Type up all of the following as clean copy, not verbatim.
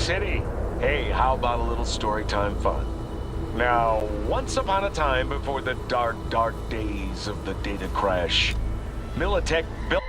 City. Hey, how about a little story time fun? Now, once upon a time before the dark, dark days of the data crash, Militech built...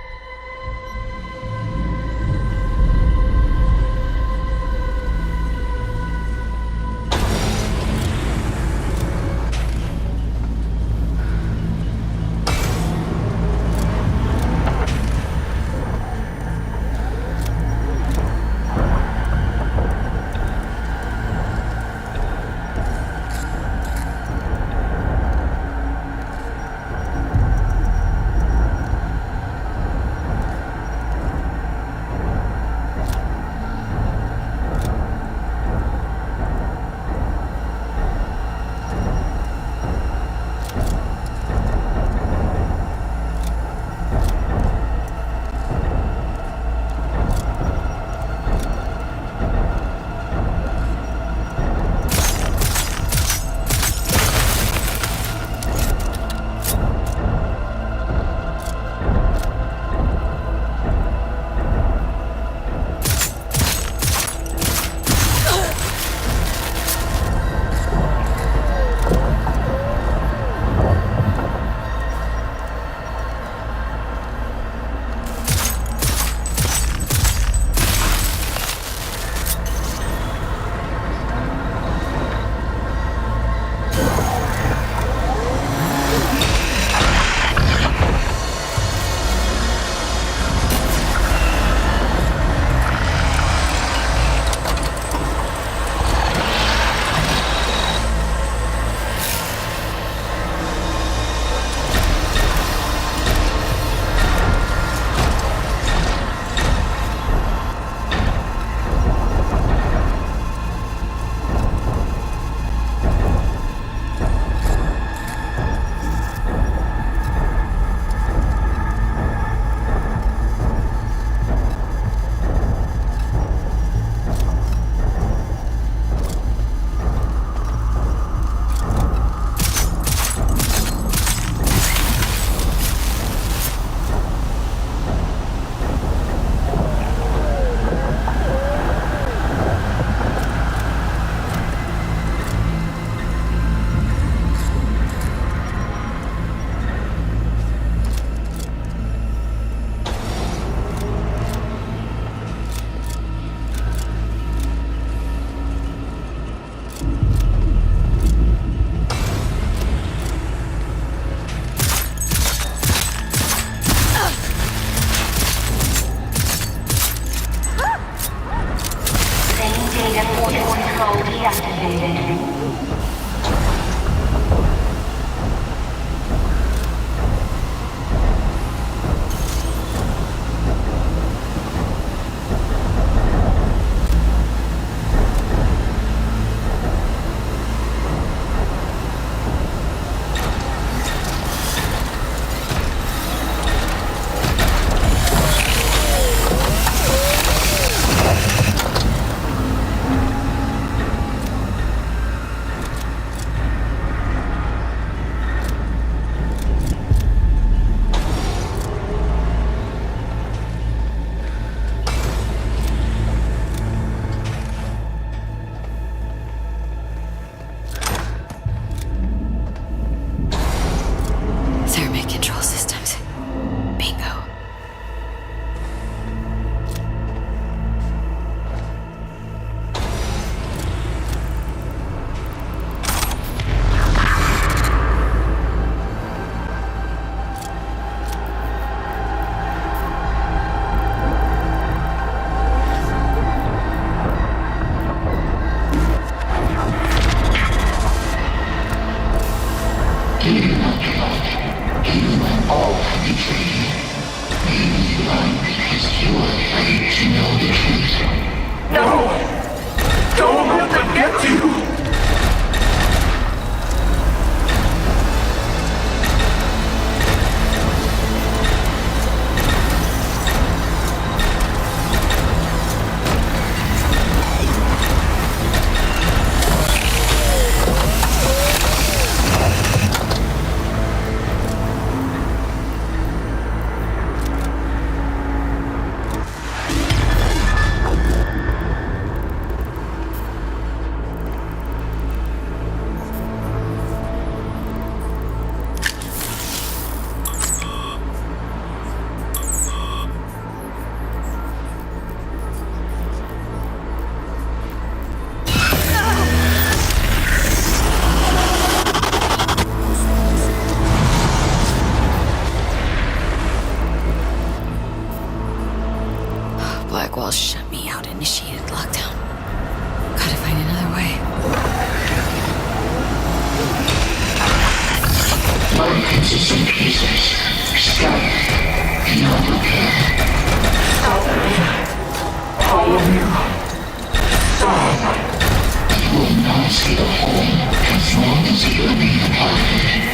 defenses in pieces, scattered beyond repair. Stop them. Follow me. Stop. You will not see the home as long as you remain alive.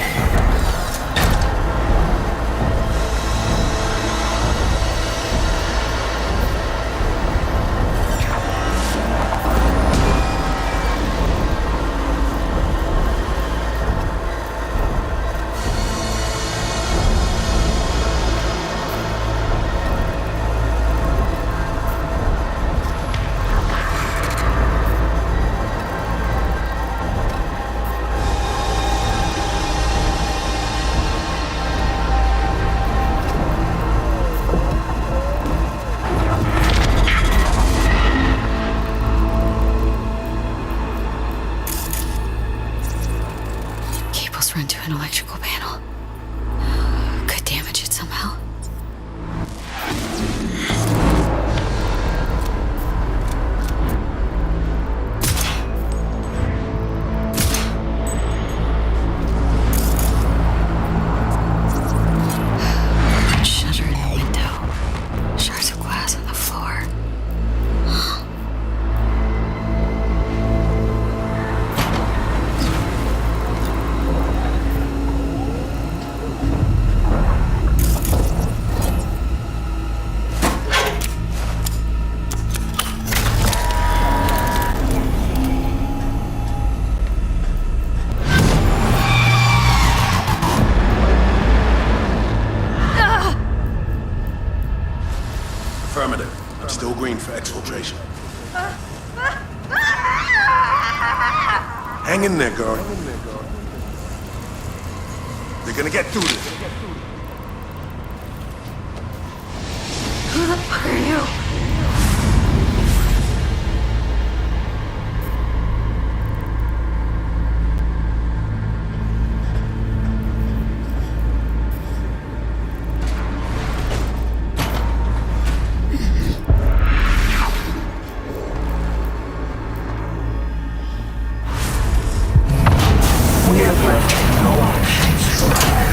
Run to an electrical panel. Could damage it somehow. Shutter in the window. Shards of glass on the floor. Affirmative. Still green for exfiltration. Hang in there, girl. They're gonna get through this. Who the fuck are you? We have left no options for her.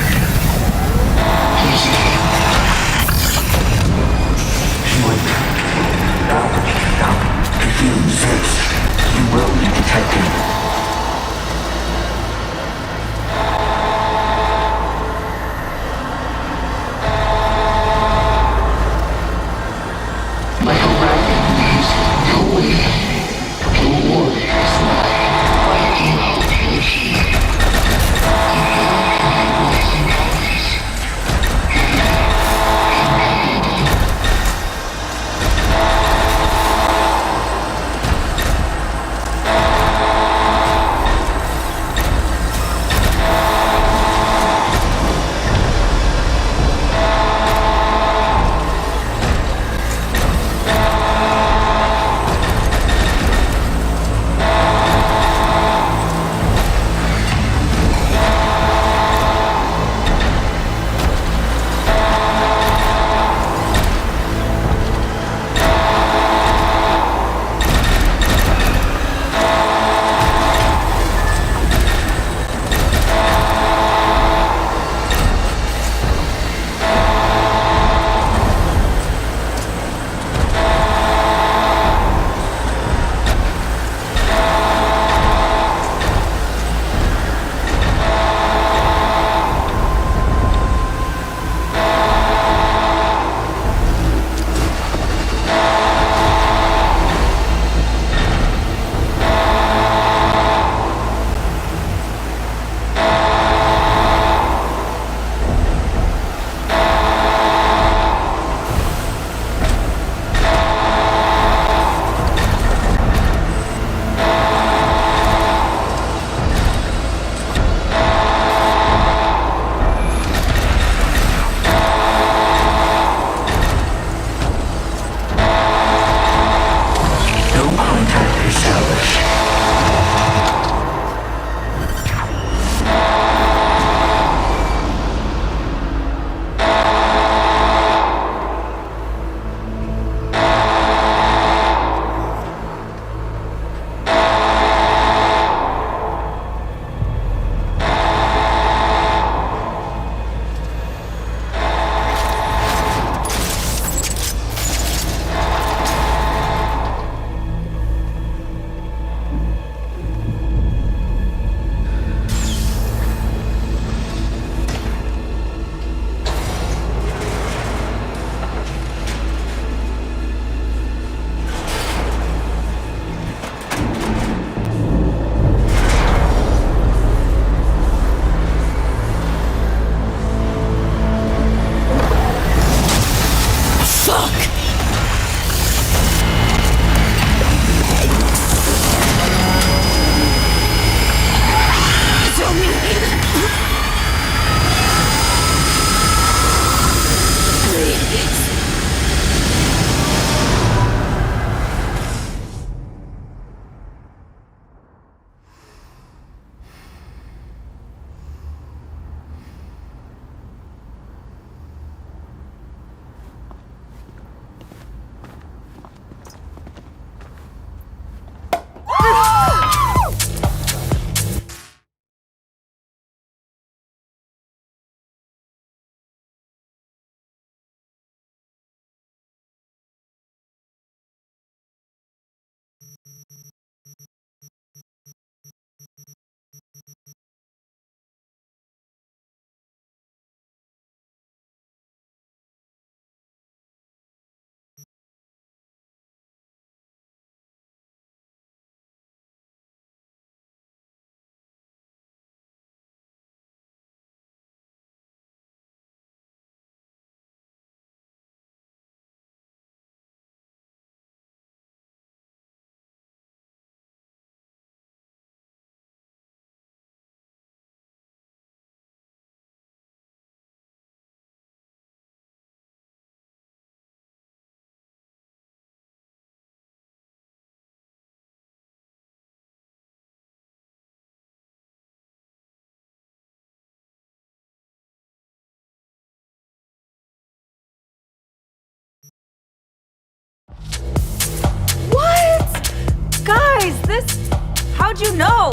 How'd you know?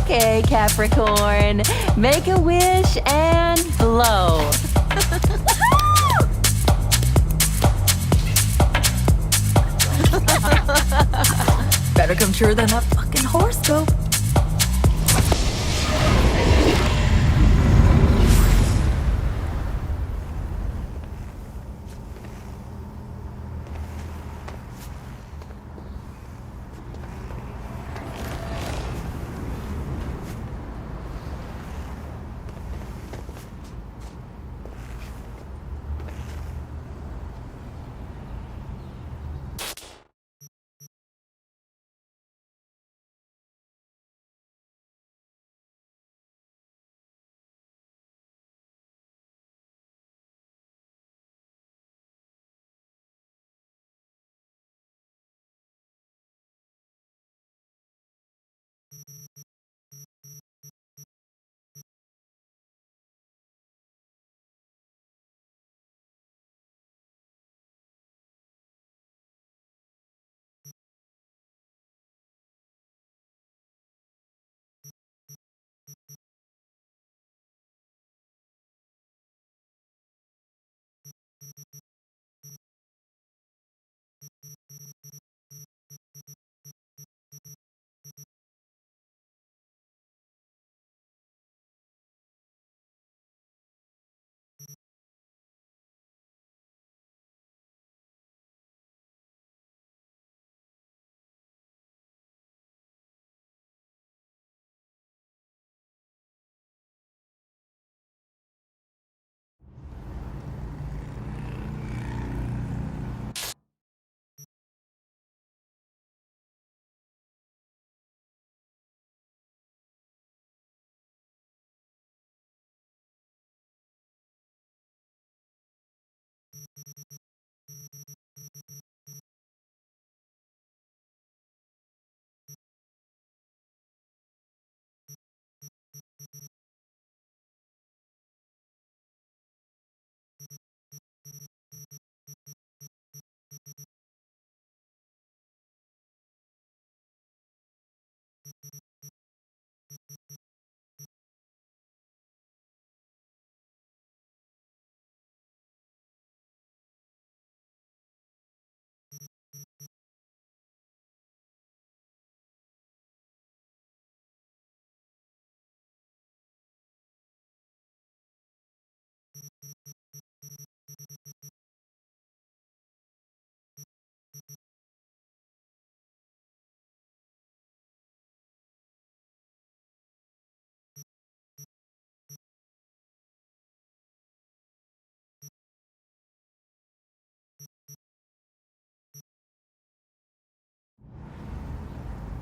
Okay, Capricorn. Make a wish and blow. Better come truer than that fucking horoscope.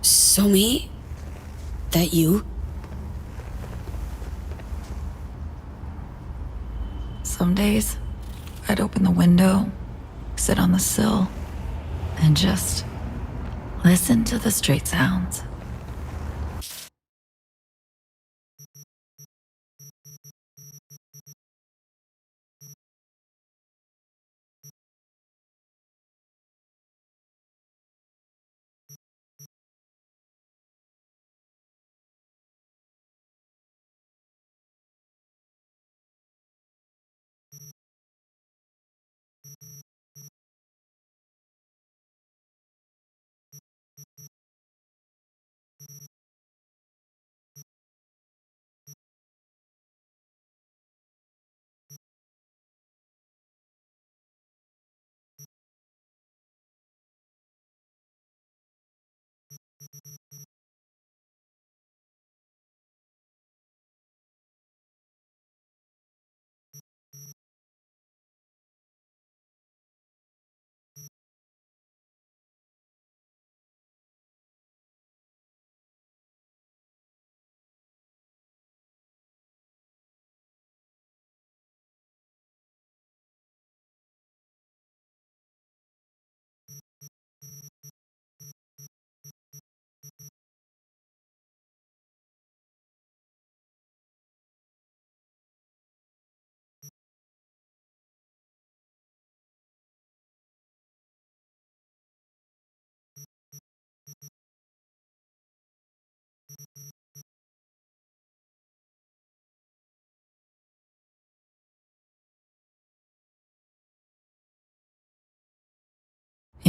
So me? That you? Some days, I'd open the window, sit on the sill, and just listen to the street sounds.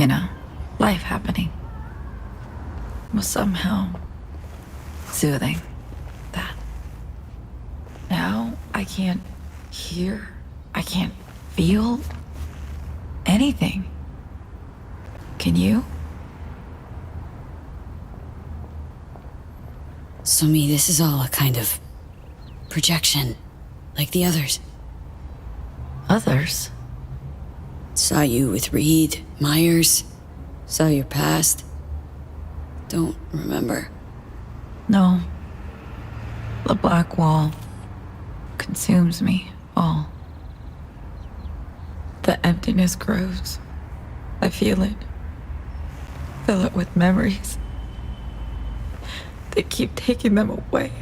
You know, life happening was somehow soothing that. Now I can't hear, I can't feel anything. Can you? So me, this is all a kind of projection, like the others. Others? Saw you with Reed, Myers, saw your past. Don't remember. No. The black wall consumes me all. The emptiness grows. I feel it. Fill it with memories. They keep taking them away.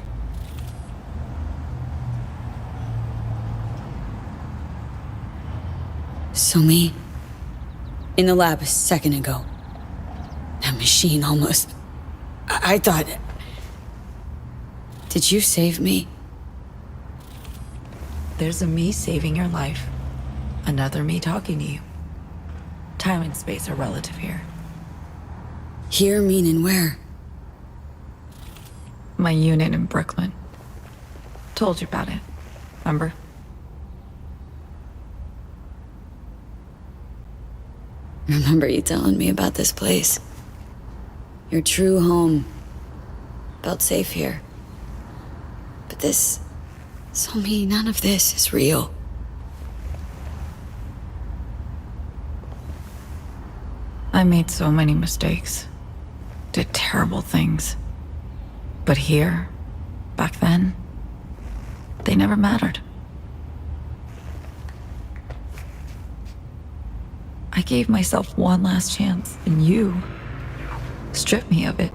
So me, in the lab a second ago, that machine almost... I thought... Did you save me? There's a me saving your life. Another me talking to you. Time and space are relative here. Here meaning where? My unit in Brooklyn. Told you about it. Remember? Remember you telling me about this place. Your true home. Felt safe here. But this... So me, none of this is real. I made so many mistakes. Did terrible things. But here, back then, they never mattered. I gave myself one last chance, and you stripped me of it.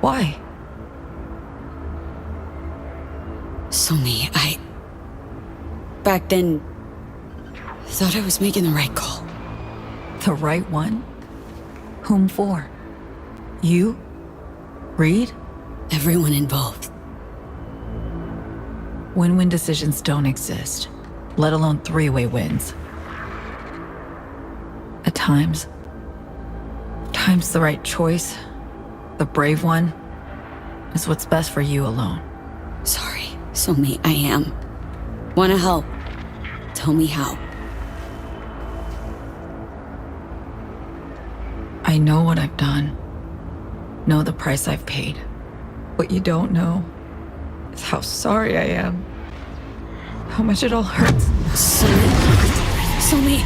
Why? So me, back then, thought I was making the right call. The right one? Whom for? You? Reed? Everyone involved. Win-win decisions don't exist, let alone three-way wins. At time's the right choice, the brave one, is what's best for you alone. Sorry, so me, I am. Wanna help? Tell me how. I know what I've done, know the price I've paid. What you don't know is how sorry I am, how much it all hurts. So me.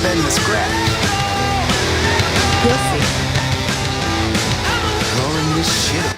spend the scrap. You'll see. Blowing this shit up.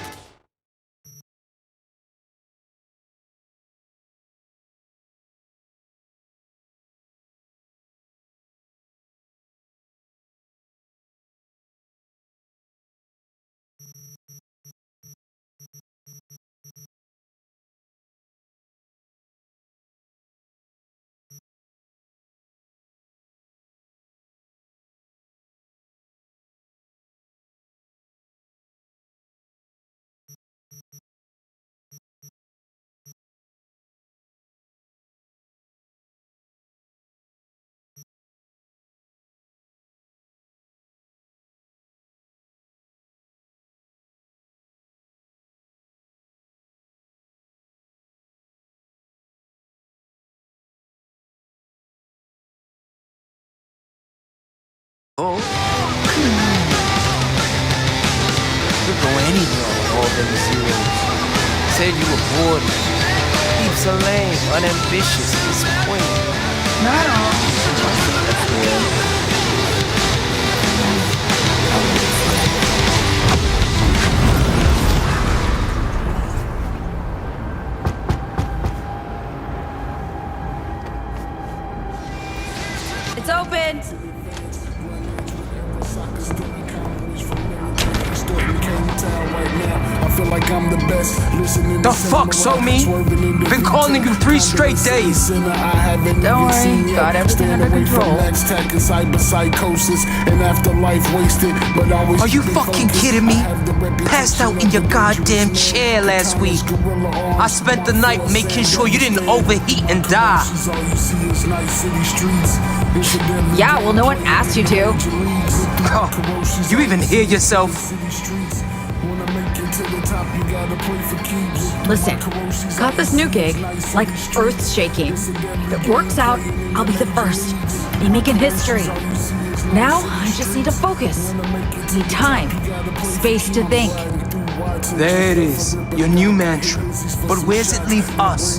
Oh, could go anywhere with all them zeros. Said you were bored. Heaps of lame, unambitious, disappointed. Not all. That's weird. It's open! The fuck, so me? Been calling you 3 straight days. Don't worry, got everything under control. Are you fucking kidding me? Passed out in your goddamn chair last week. I spent the night making sure you didn't overheat and die. Yeah, well, no one asked you to. Oh, you even hear yourself? Listen, got this new gig, like earth-shaking. If it works out, I'll be the first. Be making history. Now, I just need to focus. Need time, space to think. There it is, your new mantra. But where's it leave us?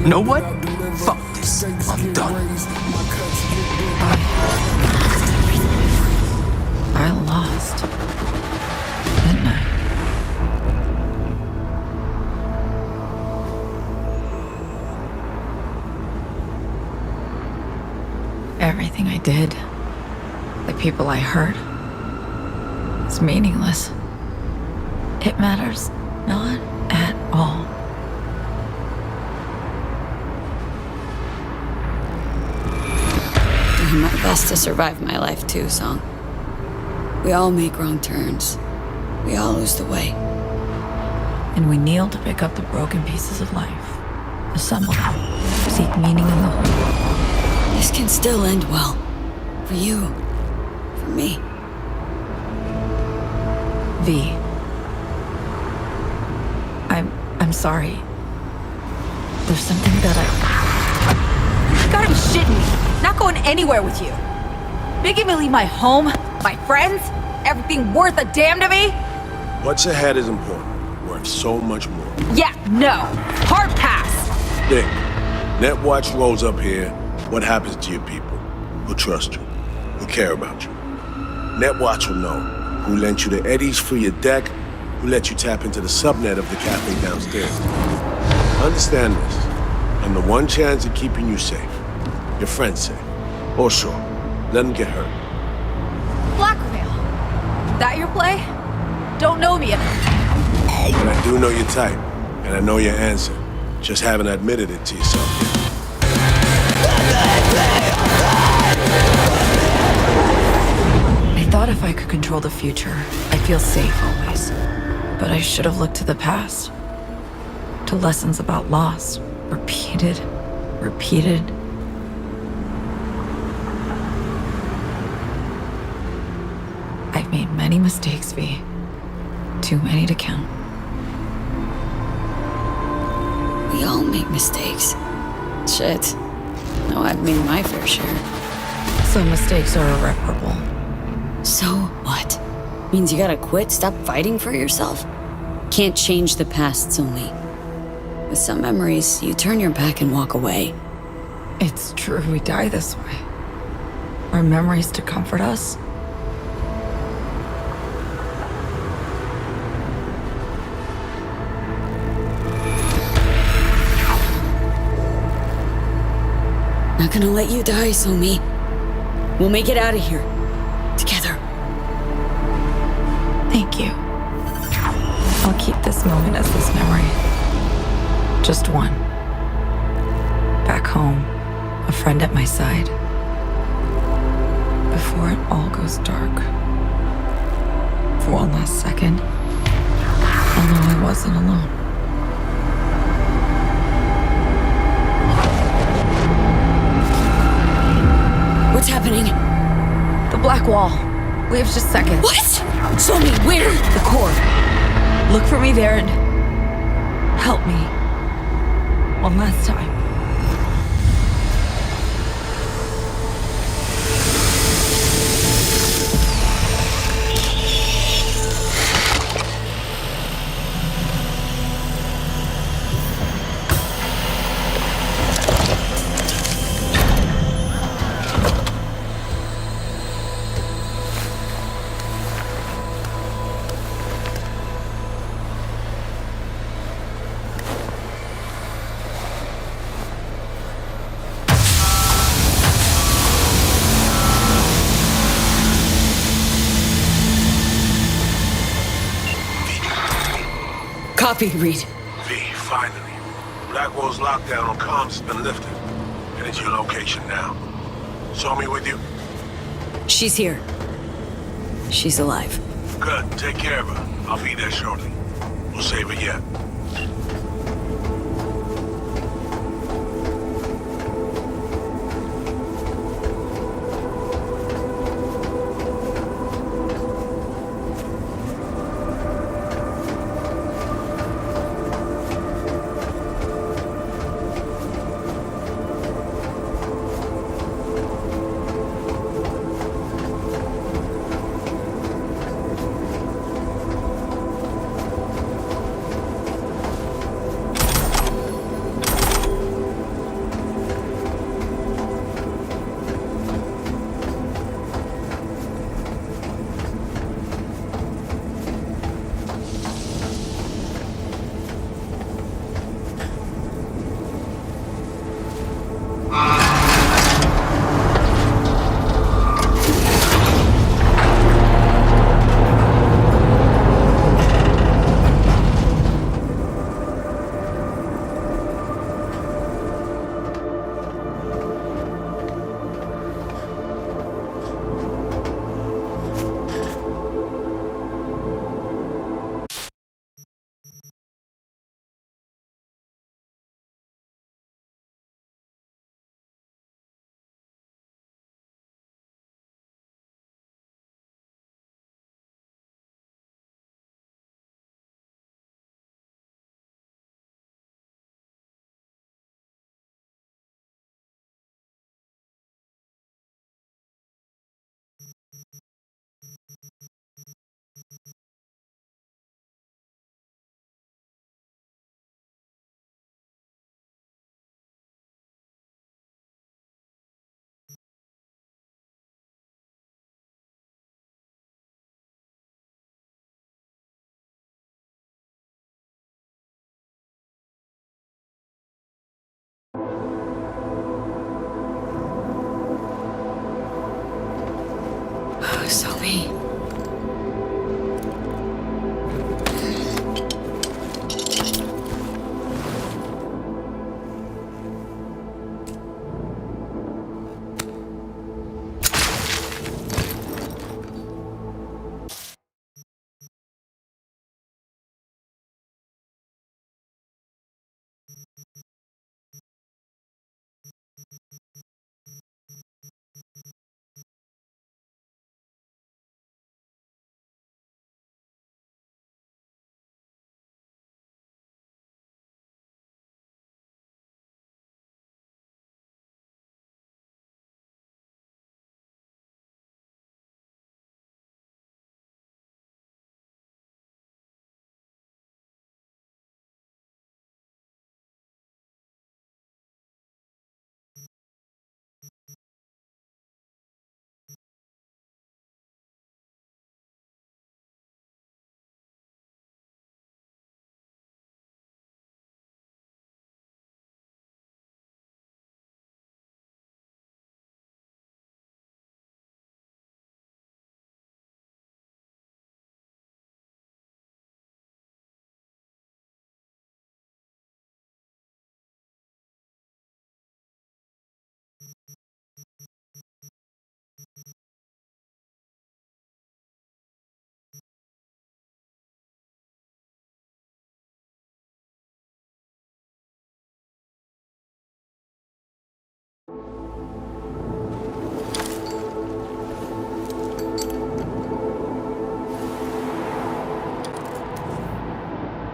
Know what? Fuck this. I'm done. I lost. Didn't I? Everything I did, the people I hurt, it's meaningless. It matters not at all. Doing my best to survive my life too, Song. We all make wrong turns. We all lose the way. And we kneel to pick up the broken pieces of life, assemble them, seek meaning in the whole. This can still end well. For you. For me. V. I'm sorry. There's something that You gotta be shitting me. Not going anywhere with you. Making me leave my home, my friends, everything worth a damn to me? What's ahead is important. Worth so much more. Yeah, no. Hard pass. Dick, Netwatch rolls up here. What happens to your people? Who trust you? Who care about you? Netwatch will know who lent you the eddies for your deck, who let you tap into the subnet of the cafe downstairs. Understand this. I'm the one chance at keeping you safe. Your friends safe. Oh, sure. Let them get hurt. Blackmail. That your play? Don't know me enough. And I do know your type. And I know your answer. Just haven't admitted it to yourself yet. I thought if I could control the future, I'd feel safe always. But I should have looked to the past. To lessons about loss. Repeated. I've made many mistakes, V. Too many to count. We all make mistakes. Shit. No, I've made my fair share. Some mistakes are irreparable. So what? Means you gotta quit, stop fighting for yourself? Can't change the past, Sony. With some memories, you turn your back and walk away. It's true we die this way. Our memories to comfort us. Not gonna let you die, Somi. We'll make it out of here. Together. Thank you. I'll keep this moment as this memory. Just one. Back home, a friend at my side. Before it all goes dark. For one last second, I'll know I wasn't alone. What's happening? The black wall. We have just seconds. What? Somi, where? The core. Look for me there and help me. One last time. Copy, Reed. V, finally. Blackwall's lockdown on comms has been lifted. Headed to your location now. Saw me with you? She's here. She's alive. Good. Take care of her. I'll be there shortly. We'll save her yet.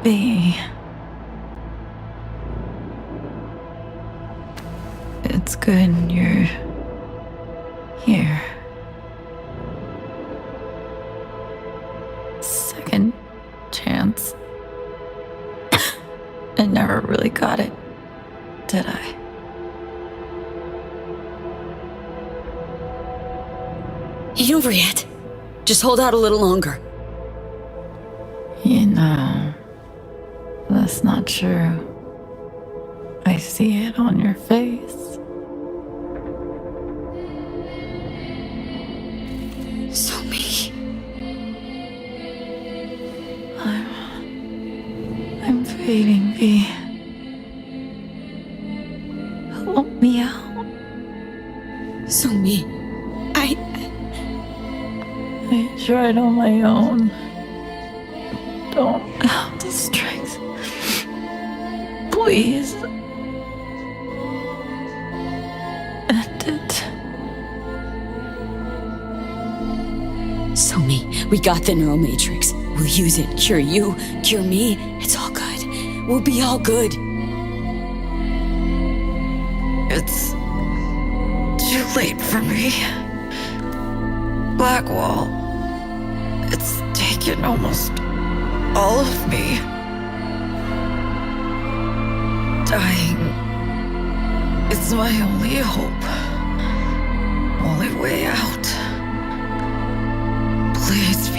V. It's good you're here. Second chance. I never really got it, did I? Ain't over yet. Just hold out a little longer. You know, that's not true. I see it on your face. So me. I'm fading, V. Help me out. So me. I tried on my own. Don't have the strength. Please. End it. So me. We got the neural matrix. We'll use it. Cure you. Cure me. It's all good. We'll be all good. It's too late for me. Blackwall. It's taken almost all of me. Dying is my only hope. Only way out. Please, V.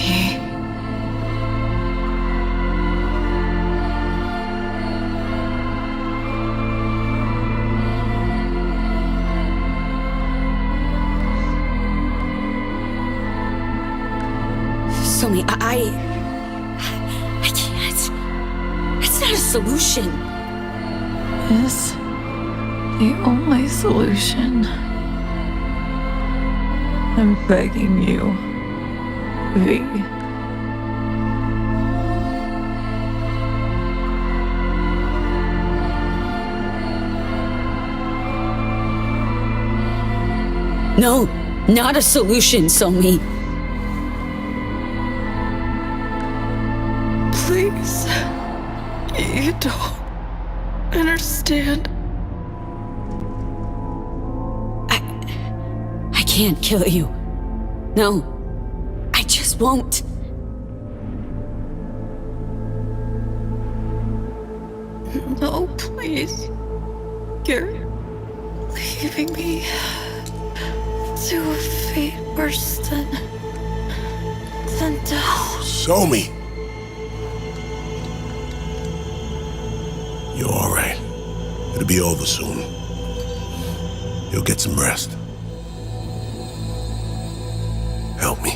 So me. I can't. It's not a solution. Is the only solution. I'm begging you, V. No, not a solution, so me. Please. You don't understand. I can't kill you. No, I just won't. No, please. You're leaving me to a fate worse than death. Show me. You're all right. It'll be over soon. You'll get some rest. Help me.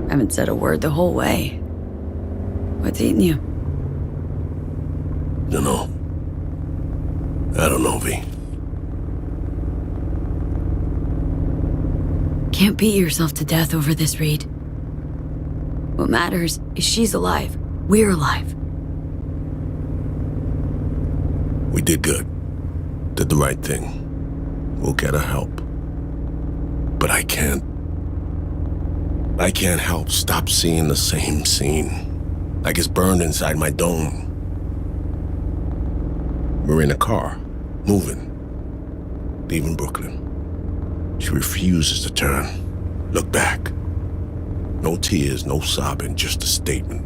Haven't said a word the whole way. What's eating you? Dunno. I don't know, V. Can't beat yourself to death over this, Reed. What matters is she's alive. We're alive. We did good. Did the right thing. We'll get her help. But I can't help stop seeing the same scene. Like it's burned inside my dome. We're in a car, moving, leaving Brooklyn. She refuses to turn, look back. No tears, no sobbing, just a statement.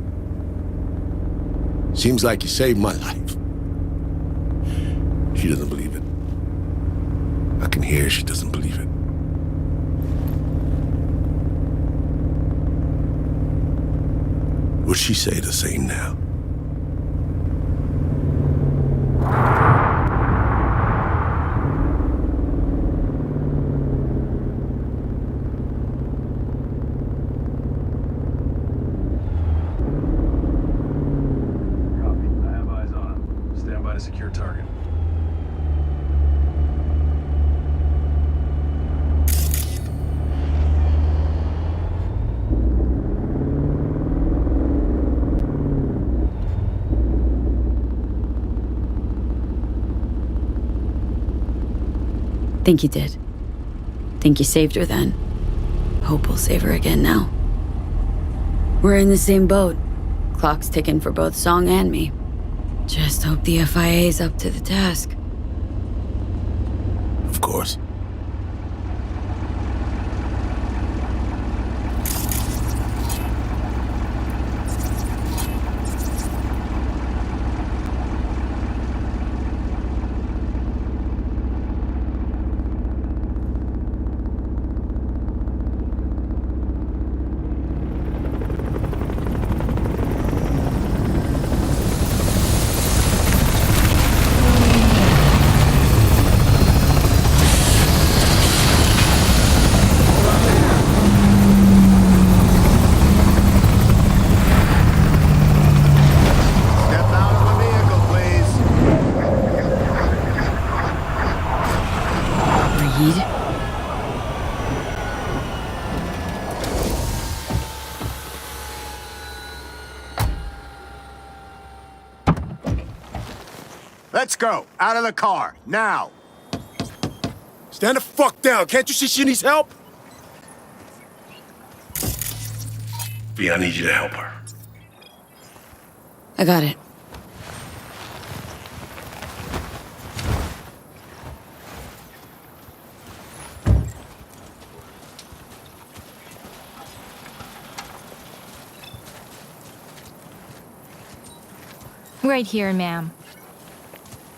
Seems like you saved my life. She doesn't believe it. I can hear she doesn't believe it. Would she say the same now? Copy. I have eyes on him. Stand by to secure target. Think you did. Think you saved her then. Hope we'll save her again now. We're in the same boat. Clock's ticking for both Song and me. Just hope the FIA's up to the task. Of course. Let's go. Out of the car. Now. Stand the fuck down. Can't you see she needs help? V, I need you to help her. I got it. Right here, ma'am.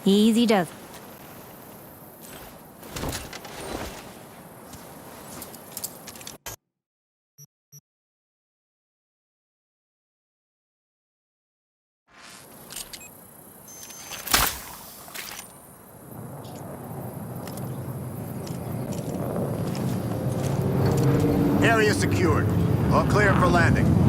Easy does. Area secured. All clear for landing.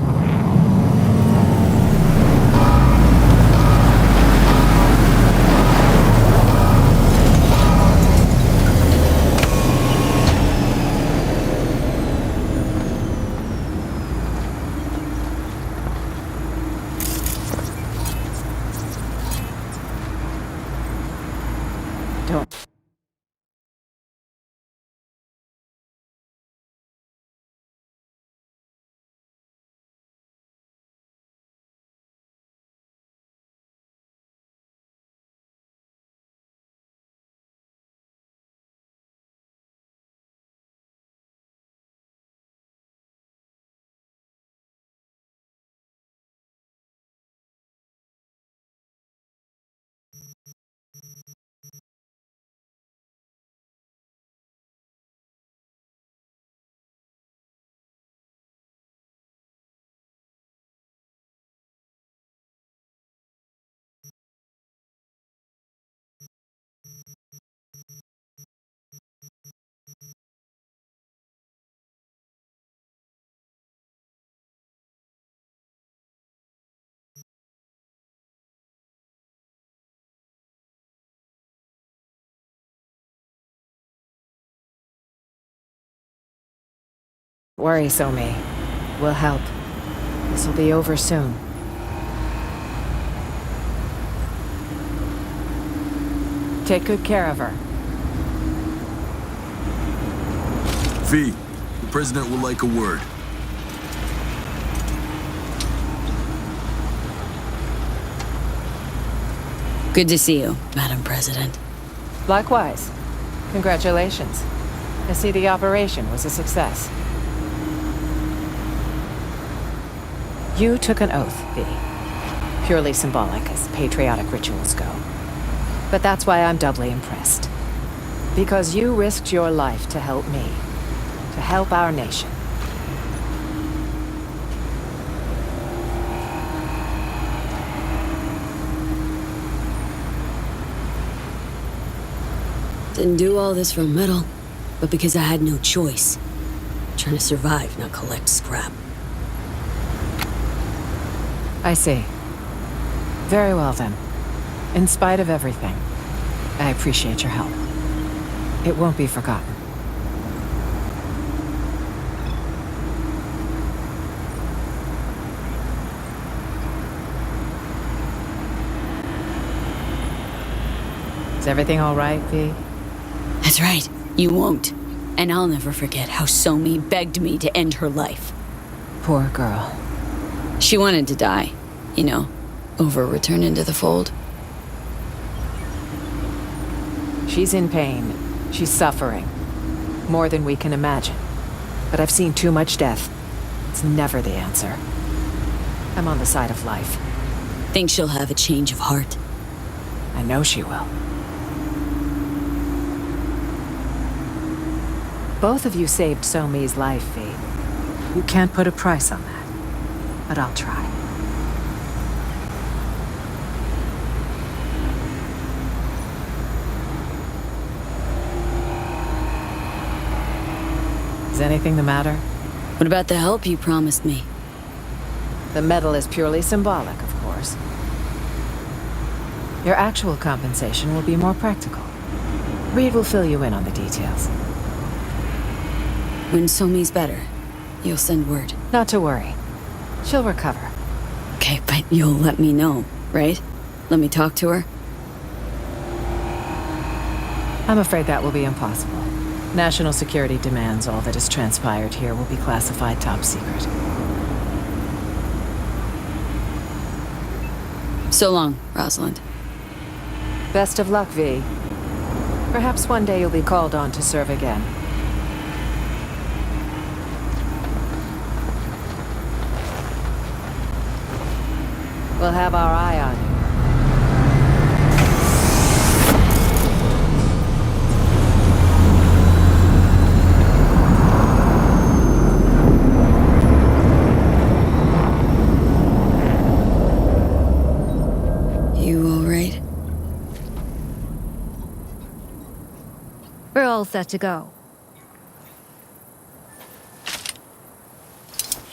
Worry, Somi. We'll help. This'll be over soon. Take good care of her. V, the president would like a word. Good to see you, Madam President. Likewise. Congratulations. I see the operation was a success. You took an oath, V. Purely symbolic as patriotic rituals go. But that's why I'm doubly impressed. Because you risked your life to help me. To help our nation. Didn't do all this for a medal, but because I had no choice. Trying to survive, not collect scrap. I see. Very well then. In spite of everything, I appreciate your help. It won't be forgotten. Is everything all right, V? That's right. You won't. And I'll never forget how Somi begged me to end her life. Poor girl. She wanted to die, you know, over return into the fold. She's in pain. She's suffering. More than we can imagine. But I've seen too much death. It's never the answer. I'm on the side of life. Think she'll have a change of heart? I know she will. Both of you saved Somi's life, V. You can't put a price on that. But I'll try. Is anything the matter? What about the help you promised me? The medal is purely symbolic, of course. Your actual compensation will be more practical. Reed will fill you in on the details. When Somi's better, you'll send word. Not to worry. She'll recover. Okay, but you'll let me know, right? Let me talk to her? I'm afraid that will be impossible. National security demands all that has transpired here will be classified top secret. So long, Rosalind. Best of luck, V. Perhaps one day you'll be called on to serve again. We'll have our eye on you. We're all set to go.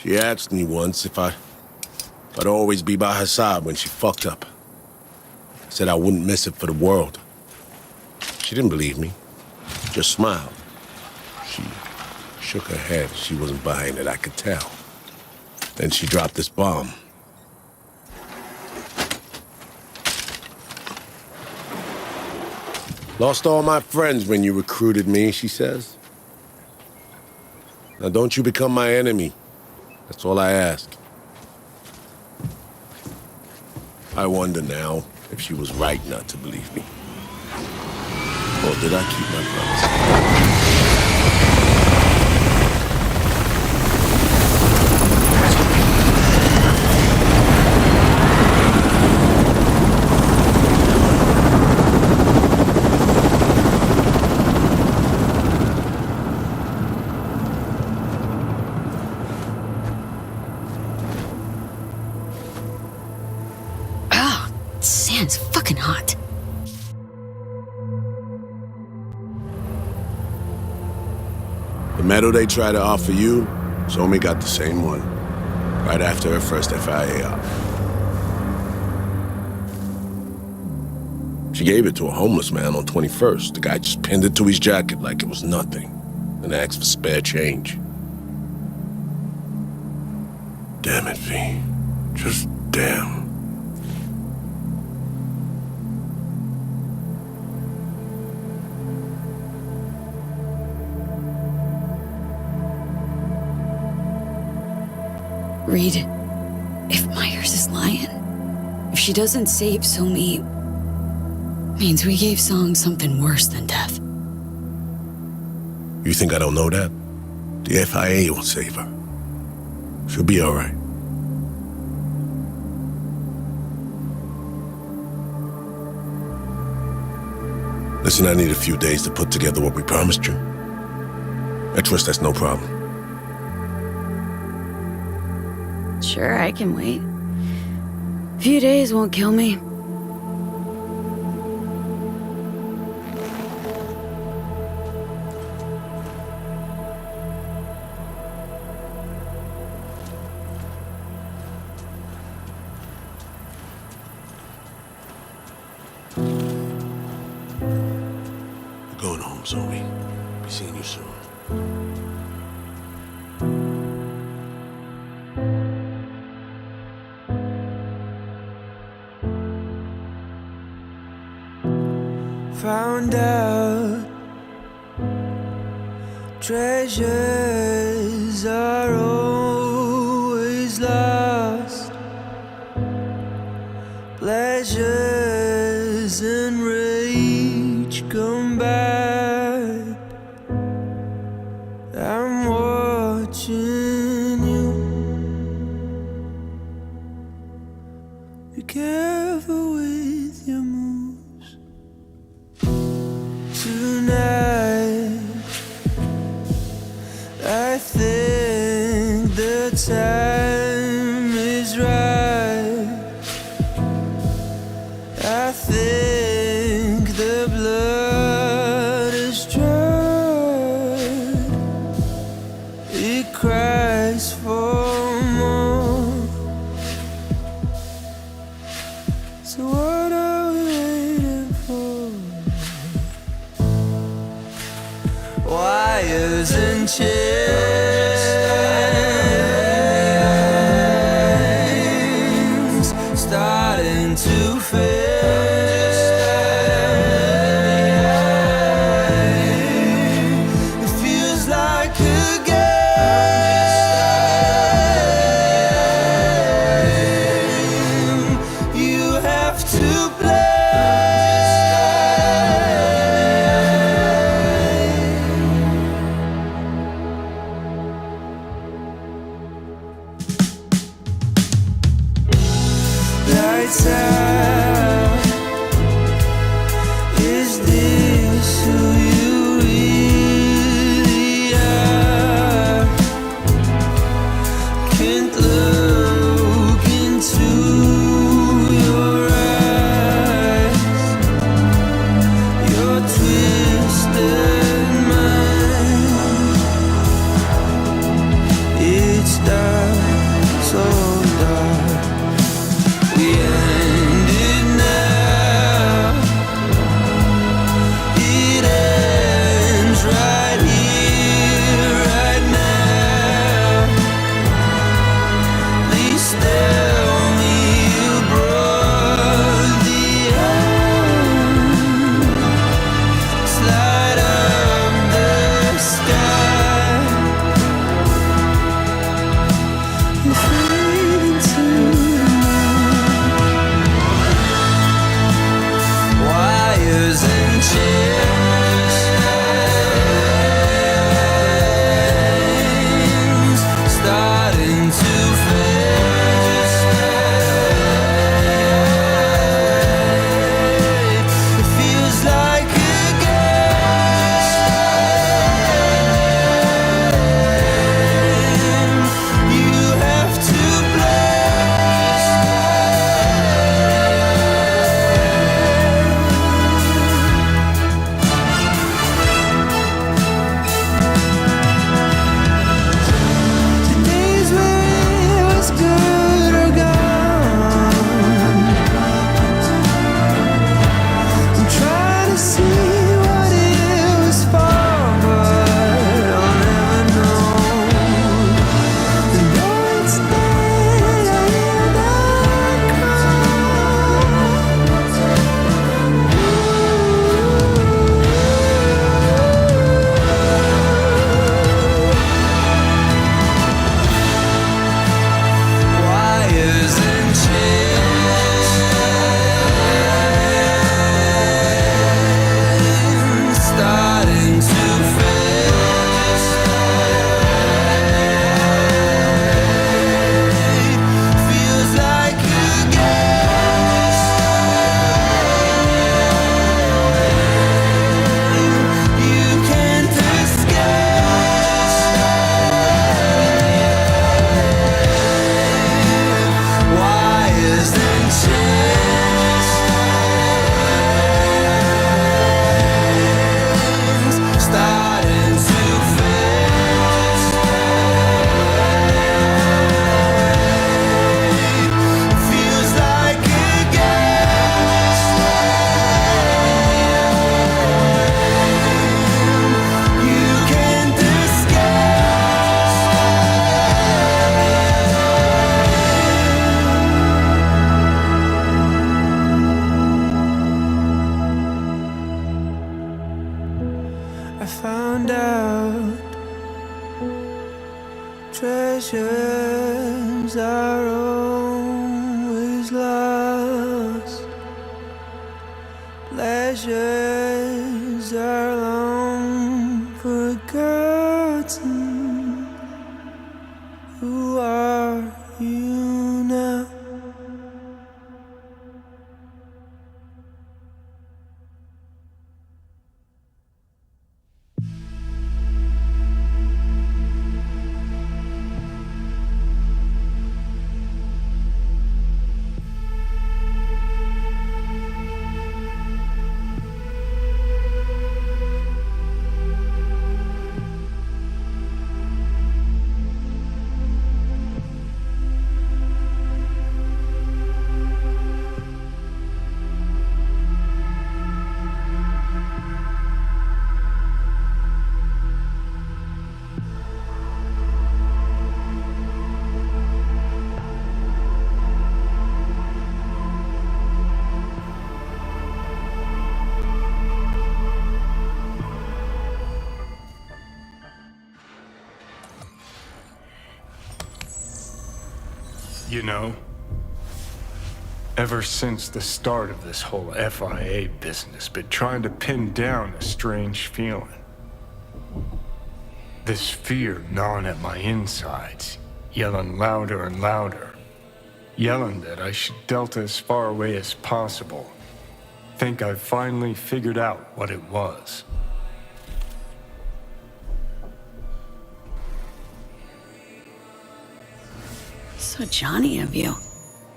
She asked me once if I'd always be by her side when she fucked up. I said I wouldn't miss it for the world. She didn't believe me, just smiled. She shook her head. She wasn't buying it, I could tell. Then she dropped this bomb. Lost all my friends when you recruited me, she says. Now don't you become my enemy. That's all I ask. I wonder now if she was right not to believe me. Or did I keep my promise? It's fucking hot. The medal they try to offer you, Somi got the same one. Right after her first FIA op. She gave it to a homeless man on 21st. The guy just pinned it to his jacket like it was nothing. And asked for spare change. Damn it, V. Just damn. Reed, if Myers is lying, if she doesn't save Somi, means we gave Song something worse than death. You think I don't know that? The FIA will save her. She'll be all right. Listen, I need a few days to put together what we promised you. I trust that's no problem. Sure, I can wait. A few days won't kill me. We're going home, Zoe. Be seeing you soon. Found out Treasures are always lost. Pleasures and rage come back. I'm watching you. Be careful with your moves tonight. I think the time is right. I think the blood is dried. It cries for more. So what are we waiting for? Wires and chains starting to fade. It feels like a game you have to play. Lights out. Is this who you really are? Can't look into your eyes. Your twisted mind. It's dark, so dark. We ended treasures are always lost. Pleasures are long forgotten. Who are you now? You know, ever since the start of this whole FIA business, been trying to pin down a strange feeling. This fear gnawing at my insides, yelling louder and louder. Yelling that I should delta as far away as possible. Think I've finally figured out what it was. So Johnny of you.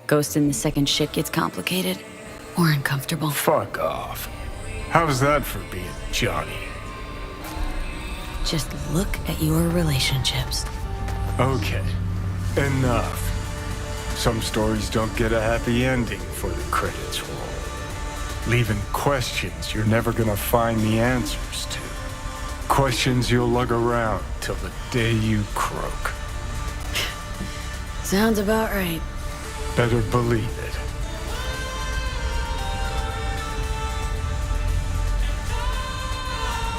Ghosting the second shit gets complicated or uncomfortable. Fuck off. How's that for being Johnny? Just look at your relationships. Okay, enough. Some stories don't get a happy ending before the credits roll. Leaving questions you're never gonna find the answers to. Questions you'll lug around till the day you croak. Sounds about right. Better believe it.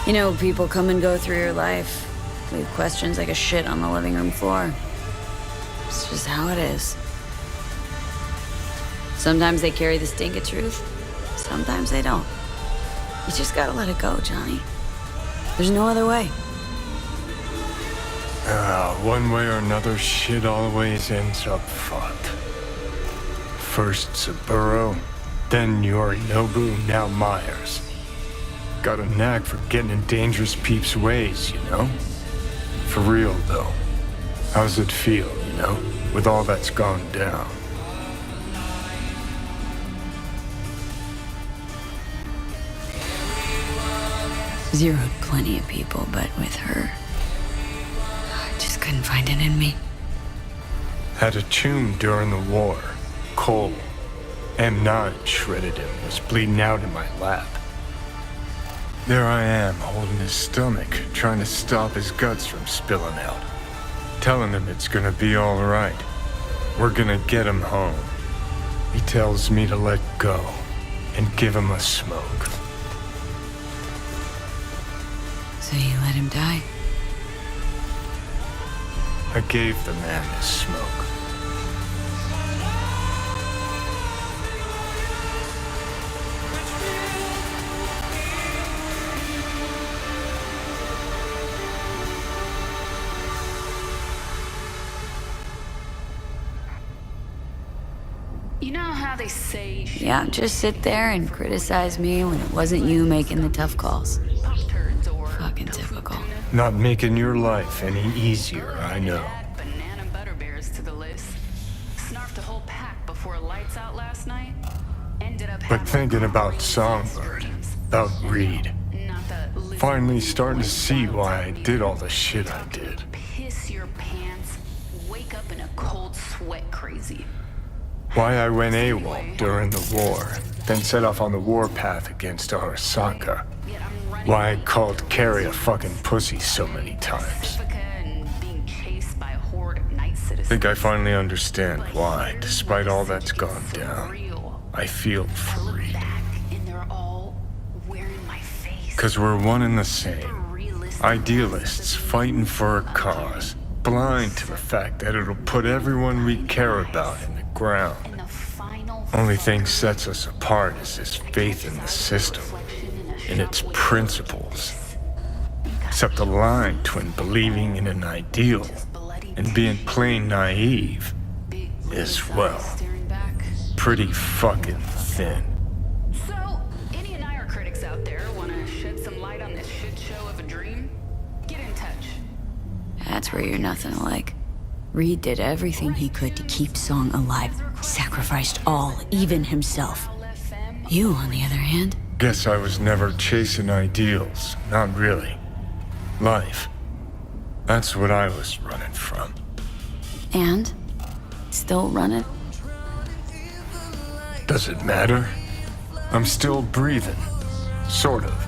You know, people come and go through your life. Leave questions like a shit on the living room floor. It's just how it is. Sometimes they carry the stink of truth. Sometimes they don't. You just gotta let it go, Johnny. There's no other way. One way or another, shit always ends up fucked. First Saburo, then Yorinobu, now Myers. Got a knack for getting in dangerous peeps' ways, you know? For real, though. How's it feel, you know, with all that's gone down? Zeroed plenty of people, but with her, I just couldn't find it in me. Had a tune during the war. Cole. M9 shredded him, was bleeding out in my lap. There I am, holding his stomach, trying to stop his guts from spilling out. Telling him it's gonna be all right. We're gonna get him home. He tells me to let go and give him a smoke. So you let him die? I gave the man his smoke. You know how they say... Yeah, just sit there and criticize me when it wasn't you making the tough calls. Fucking typical. Not making your life any easier, I know. Banana butter bears to the list. Snarfed a whole pack before lights out last night. Ended up But thinking about Songbird, about Reed, finally starting to see why I did all the shit I did. Piss your pants, wake up in a cold sweat crazy. Why I went AWOL during the war, then set off on the warpath against Arasaka. Why I called Carrie a fucking pussy so many times. Think I finally understand why, despite all that's gone down, I feel free. 'Cause we're one and the same. Idealists fighting for a cause, blind to the fact that it'll put everyone we care about in the ground. Only thing sets us apart is this faith in the system, in its principles. Except the line between believing in an ideal and being plain naive is, well, pretty fucking thin. So, any Nire critics out there want to shed some light on this shit show of a dream? Get in touch. That's where you're nothing alike. Reed did everything he could to keep Song alive. Sacrificed all, even himself. You, on the other hand... Guess I was never chasing ideals. Not really. Life. That's what I was running from. And? Still running? Does it matter? I'm still breathing. Sort of.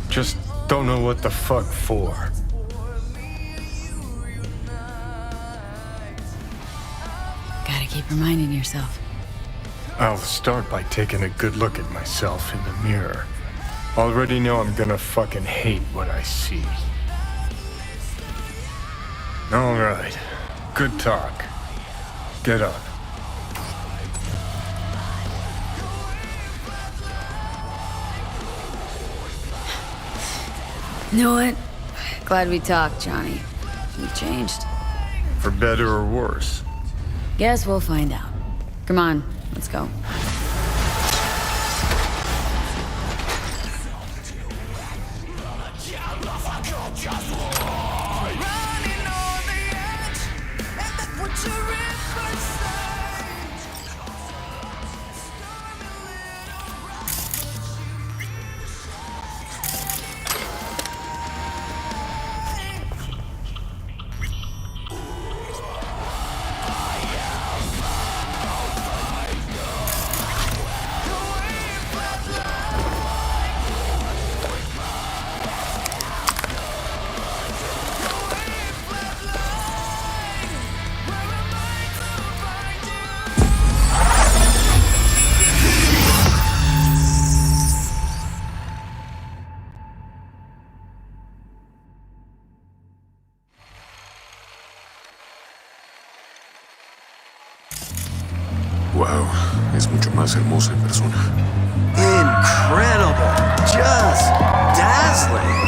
Just don't know what the fuck for. Gotta keep reminding yourself. I'll start by taking a good look at myself in the mirror. Already know I'm gonna fucking hate what I see. Alright. Good talk. Get up. Know what? Glad we talked, Johnny. You've changed. For better or worse? Guess we'll find out. Come on, let's go. Wow, es mucho más hermosa en persona. Incredible! Just dazzling!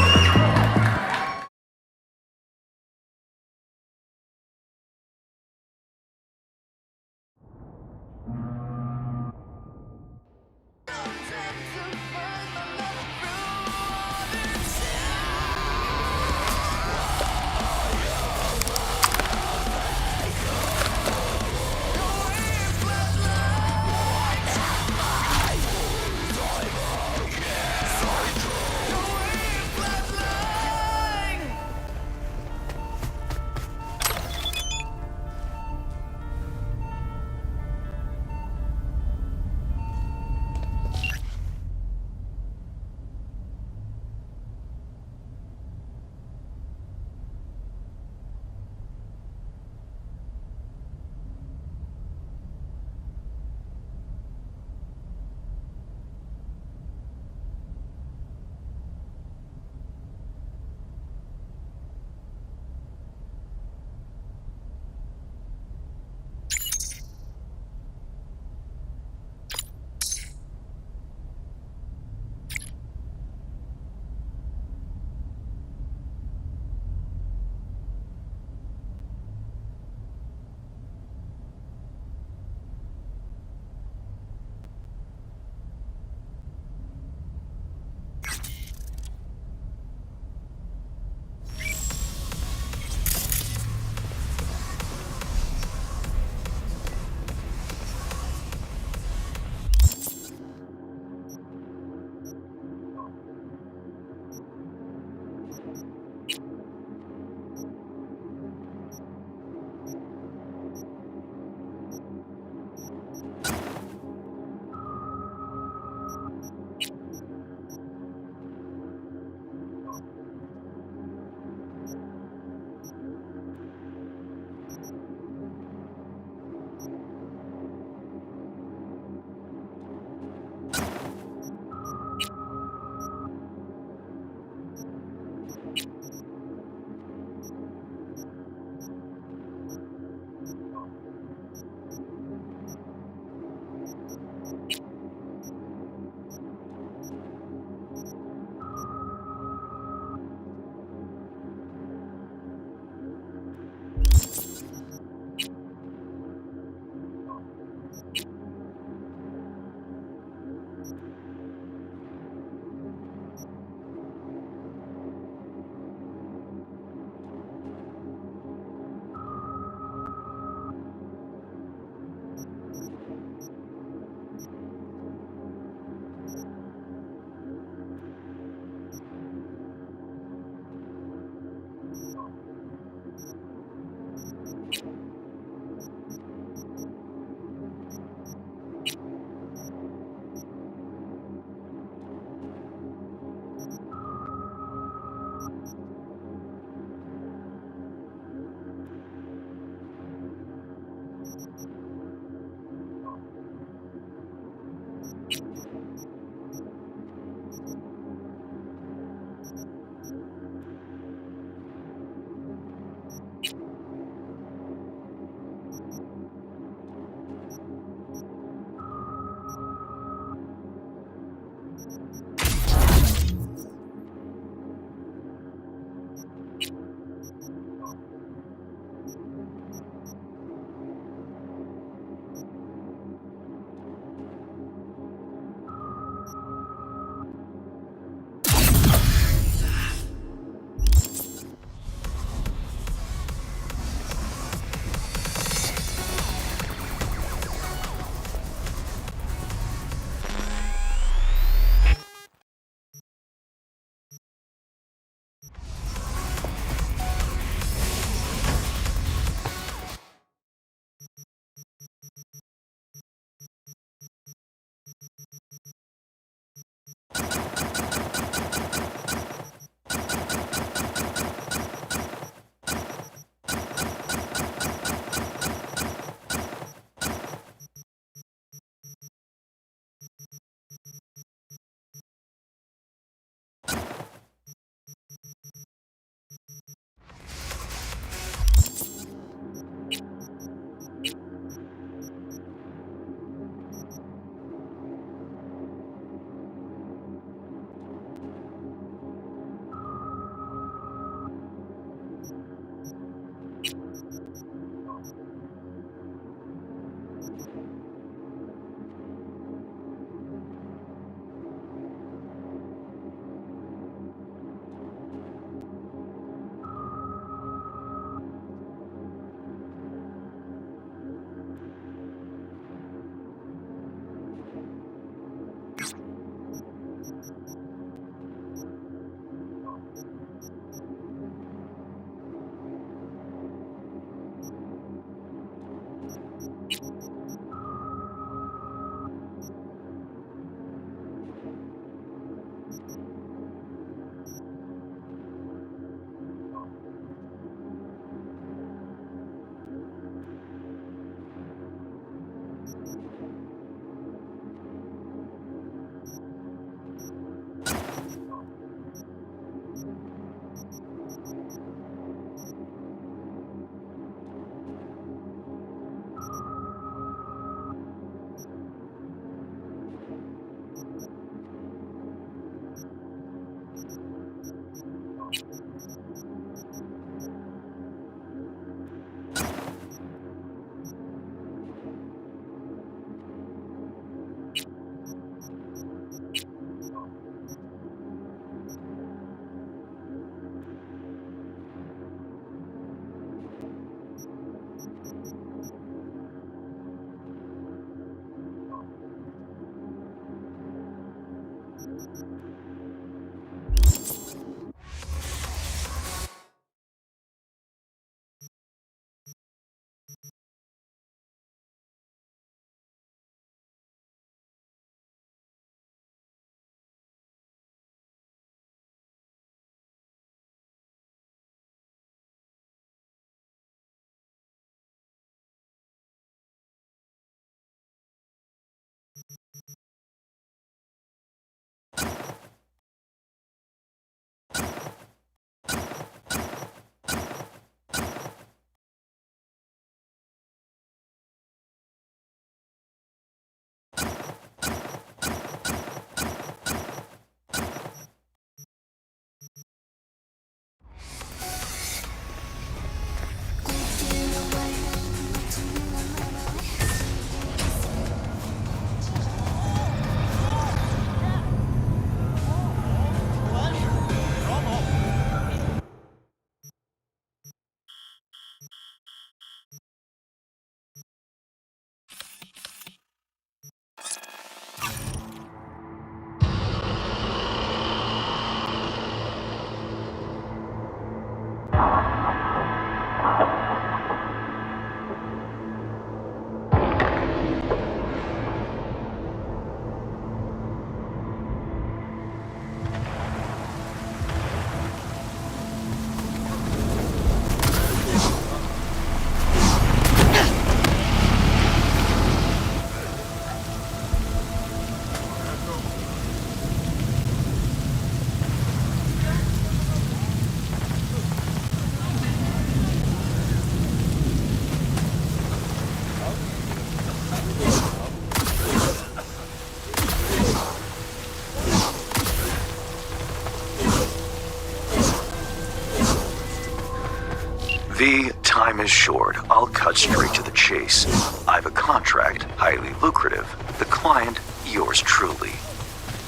V, time is short. I'll cut straight to the chase. I've a contract, highly lucrative. The client, yours truly.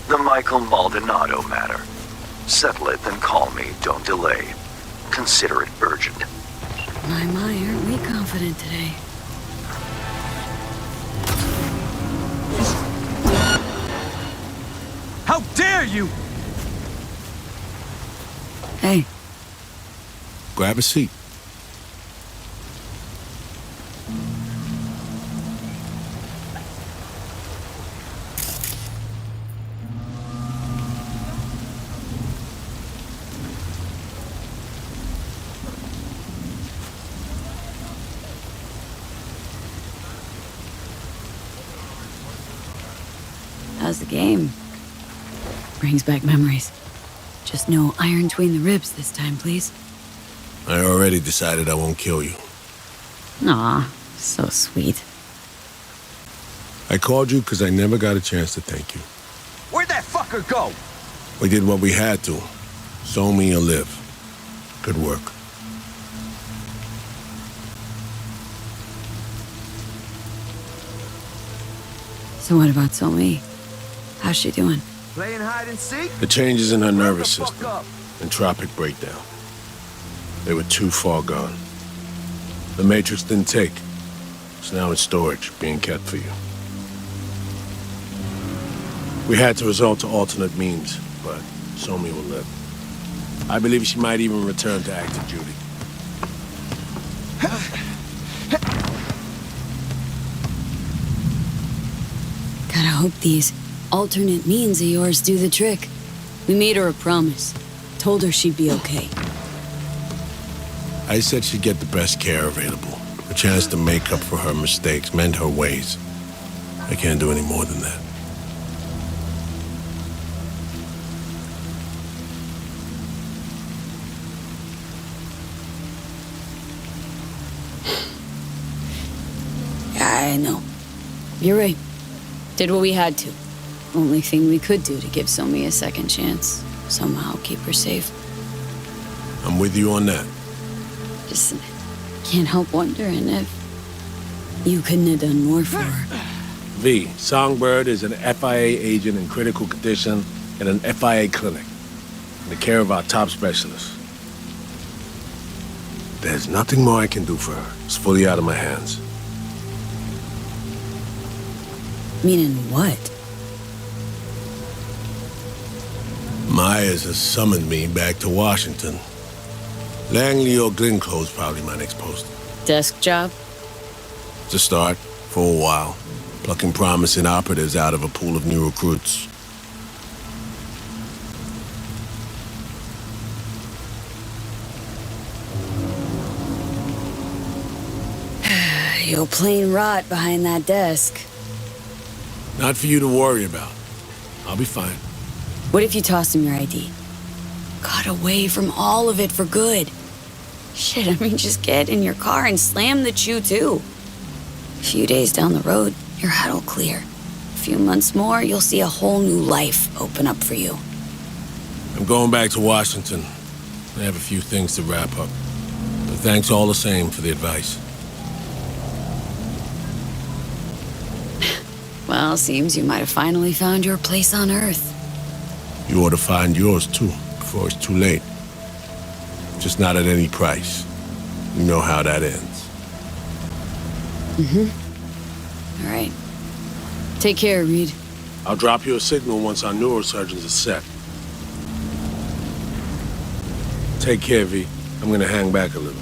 The Michael Maldonado matter. Settle it, then call me. Don't delay. Consider it urgent. My, aren't we confident today? How dare you! Hey. Grab a seat. How's the game? Brings back memories. Just no iron between the ribs this time, please. I already decided I won't kill you. Aw, so sweet. I called you because I never got a chance to thank you. Where'd that fucker go? We did what we had to. Show me or live. Good work. So what about Somi? How's she doing? Playing hide and seek? The changes in her nervous system. Entropic breakdown. They were too far gone. The Matrix didn't take. It's now in storage, being kept for you. We had to resort to alternate means, but Somi will live. I believe she might even return to active duty. Gotta hope these alternate means of yours do the trick. We made her a promise. Told her she'd be okay. I said she'd get the best care available. A chance to make up for her mistakes, mend her ways. I can't do any more than that. I know. You're right. Did what we had to. Only thing we could do to give Somi a second chance. Somehow keep her safe. I'm with you on that. Just can't help wondering if you couldn't have done more for her. V, Songbird is an FIA agent in critical condition in an FIA clinic. In the care of our top specialists. There's nothing more I can do for her. It's fully out of my hands. Meaning what? Myers has summoned me back to Washington. Langley or Glenclose's probably my next post. Desk job? To start, for a while. Plucking promising operatives out of a pool of new recruits. You'll plain rot behind that desk. Not for you to worry about. I'll be fine. What if you tossed him your ID? Got away from all of it for good. Shit, I mean, just get in your car and slam the chew, too. A few days down the road, your head will clear. A few months more, you'll see a whole new life open up for you. I'm going back to Washington. I have a few things to wrap up. But thanks all the same for the advice. Well, seems you might have finally found your place on Earth. You ought to find yours, too, before it's too late. Just not at any price. You know how that ends. Mm-hmm. All right. Take care, Reed. I'll drop you a signal once our neurosurgeons are set. Take care, V. I'm gonna hang back a little.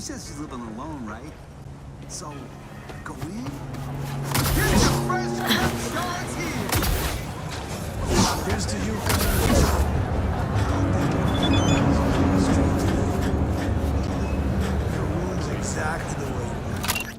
says she's living alone, right? So, go in? Here's your fresh starts here! Here's to you, your wound's exactly the way you want.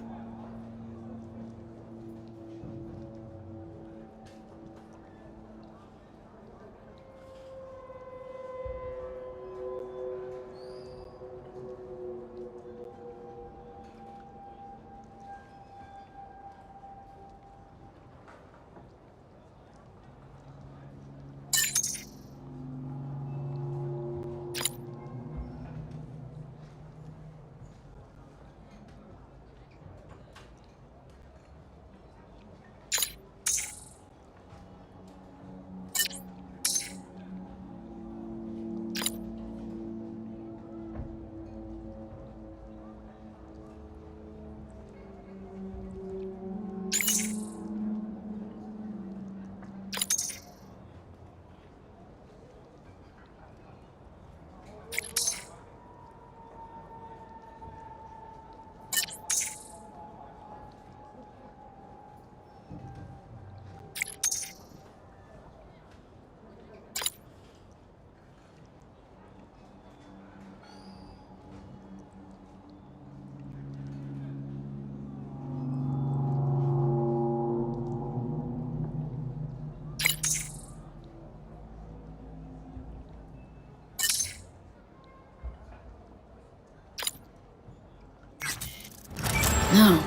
No.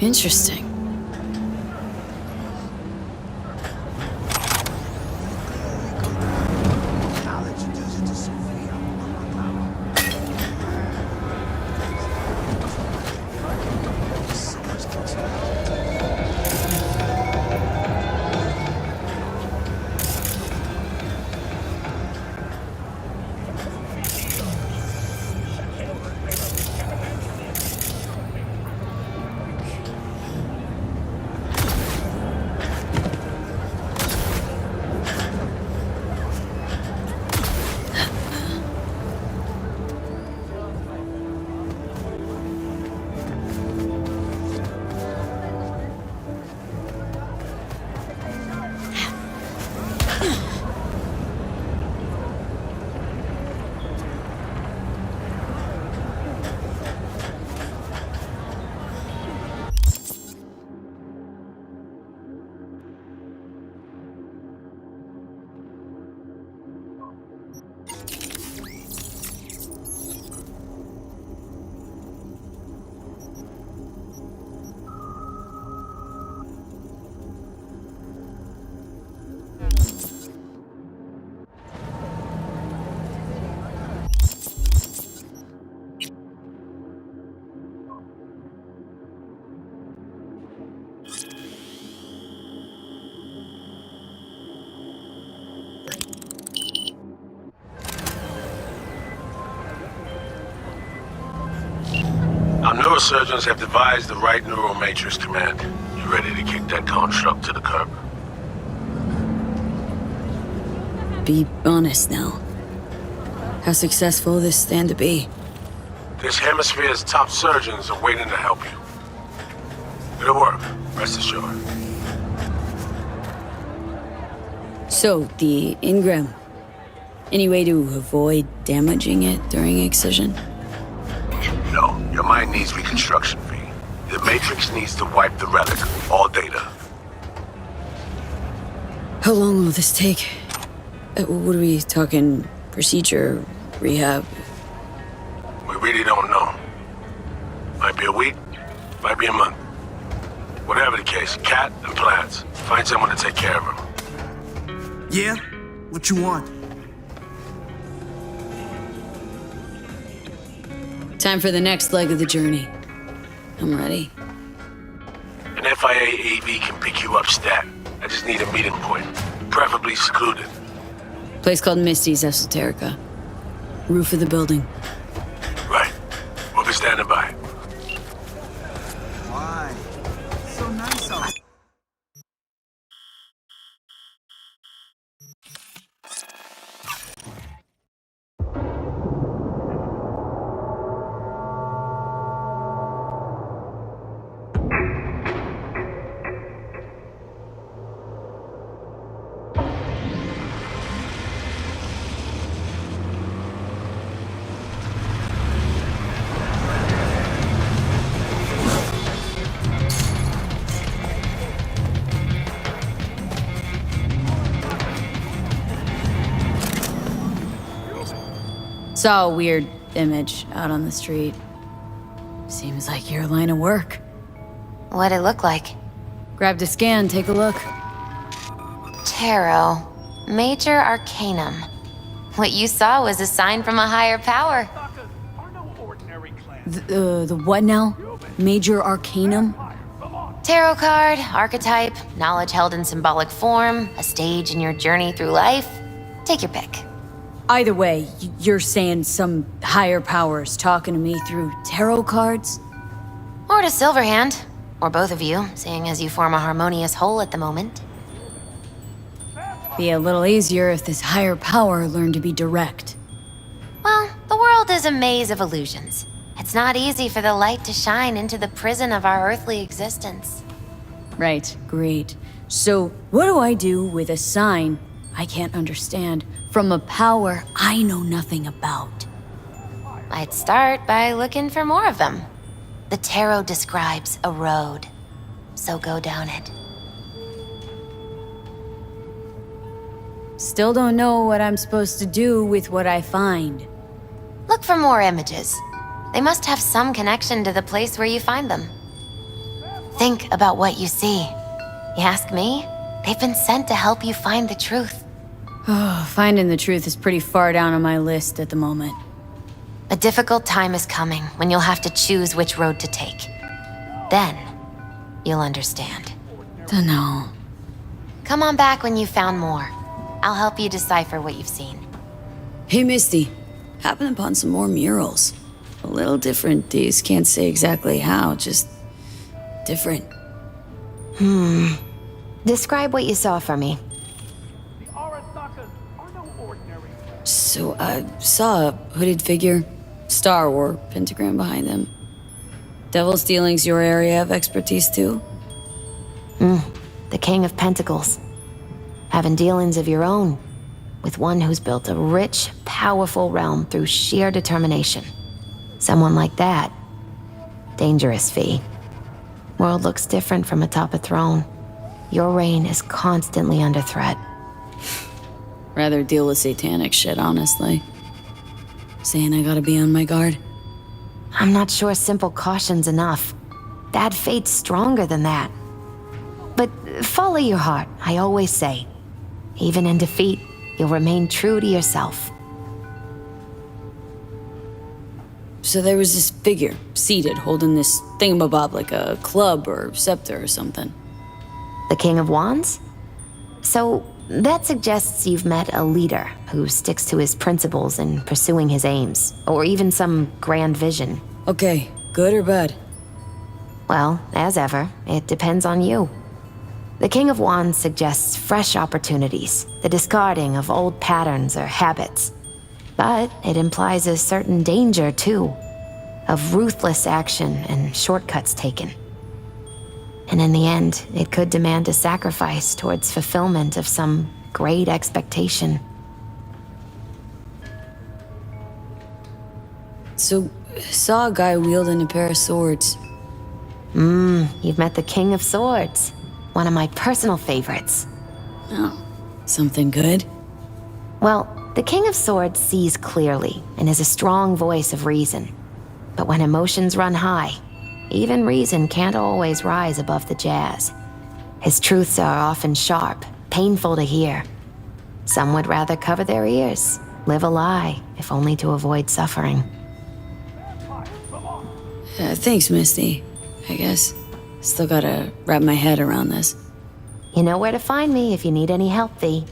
Interesting. Our neurosurgeons have devised the right neural matrix, Command. You ready to kick that construct to the curb? Be honest now. How successful will this stand to be? This hemisphere's top surgeons are waiting to help you. It'll work, rest assured. So, the engram. Any way to avoid damaging it during excision? No, your mind needs reconstruction, V. The Matrix needs to wipe the relic, all data. How long will this take? What are we talking? Procedure? Rehab? We really don't know. Might be a week, might be a month. Whatever the case, Cat and plans. Find someone to take care of him. Yeah? What you want? Time for the next leg of the journey. I'm ready. An FIA AV can pick you up stat. I just need a meeting point, preferably secluded. Place called Misty's Esoterica. Roof of the building. Right. We'll be standing by. Why? So nice out. Saw a weird image out on the street. Seems like your line of work. What'd it look like? Grabbed a scan, take a look. Tarot. Major Arcanum. What you saw was a sign from a higher power. The what now? Major Arcanum? Tarot card, archetype, knowledge held in symbolic form, a stage in your journey through life. Take your pick. Either way, you're saying some higher powers talking to me through tarot cards? Or to Silverhand. Or both of you, seeing as you form a harmonious whole at the moment. Be a little easier if this higher power learned to be direct. Well, the world is a maze of illusions. It's not easy for the light to shine into the prison of our earthly existence. Right, great. So, what do I do with a sign I can't understand from a power I know nothing about? I'd start by looking for more of them. The tarot describes a road, so go down it. Still don't know what I'm supposed to do with what I find. Look for more images. They must have some connection to the place where you find them. Think about what you see. You ask me? They've been sent to help you find the truth. Oh, finding the truth is pretty far down on my list at the moment. A difficult time is coming when you'll have to choose which road to take. Then, you'll understand. Dunno. Come on back when you've found more. I'll help you decipher what you've seen. Hey, Misty. Happened upon some more murals. A little different, these. Can't say exactly how, just different. Describe what you saw for me. So, I saw a hooded figure, star or pentagram behind them. Devil's dealings your area of expertise too? The King of Pentacles. Having dealings of your own, with one who's built a rich, powerful realm through sheer determination. Someone like that. Dangerous, V. World looks different from atop a throne. Your reign is constantly under threat. Rather deal with satanic shit, honestly. Saying I gotta be on my guard. I'm not sure simple caution's enough. Bad fate's stronger than that. But follow your heart, I always say. Even in defeat, you'll remain true to yourself. So there was this figure, seated, holding this thingamabob like a club or scepter or something. The King of Wands? So, that suggests you've met a leader who sticks to his principles in pursuing his aims, or even some grand vision. Okay, good or bad? Well, as ever, it depends on you. The King of Wands suggests fresh opportunities, the discarding of old patterns or habits. But it implies a certain danger, too, of ruthless action and shortcuts taken. And in the end, it could demand a sacrifice towards fulfillment of some great expectation. So, saw a guy wielding a pair of swords. You've met the King of Swords. One of my personal favorites. Oh, something good? Well, the King of Swords sees clearly and is a strong voice of reason. But when emotions run high, even reason can't always rise above the jazz. His truths are often sharp, painful to hear. Some would rather cover their ears, live a lie, if only to avoid suffering. Thanks, Misty. I guess. Still gotta wrap my head around this. You know where to find me if you need any help, V.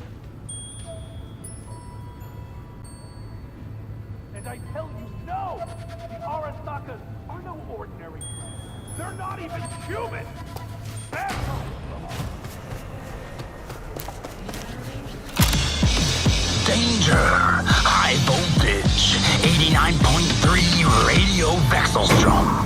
And I tell you, no! The Arasakas are no ordinary friends. They're not even human! Danger! High voltage! 89.3 radio Vexelstrom.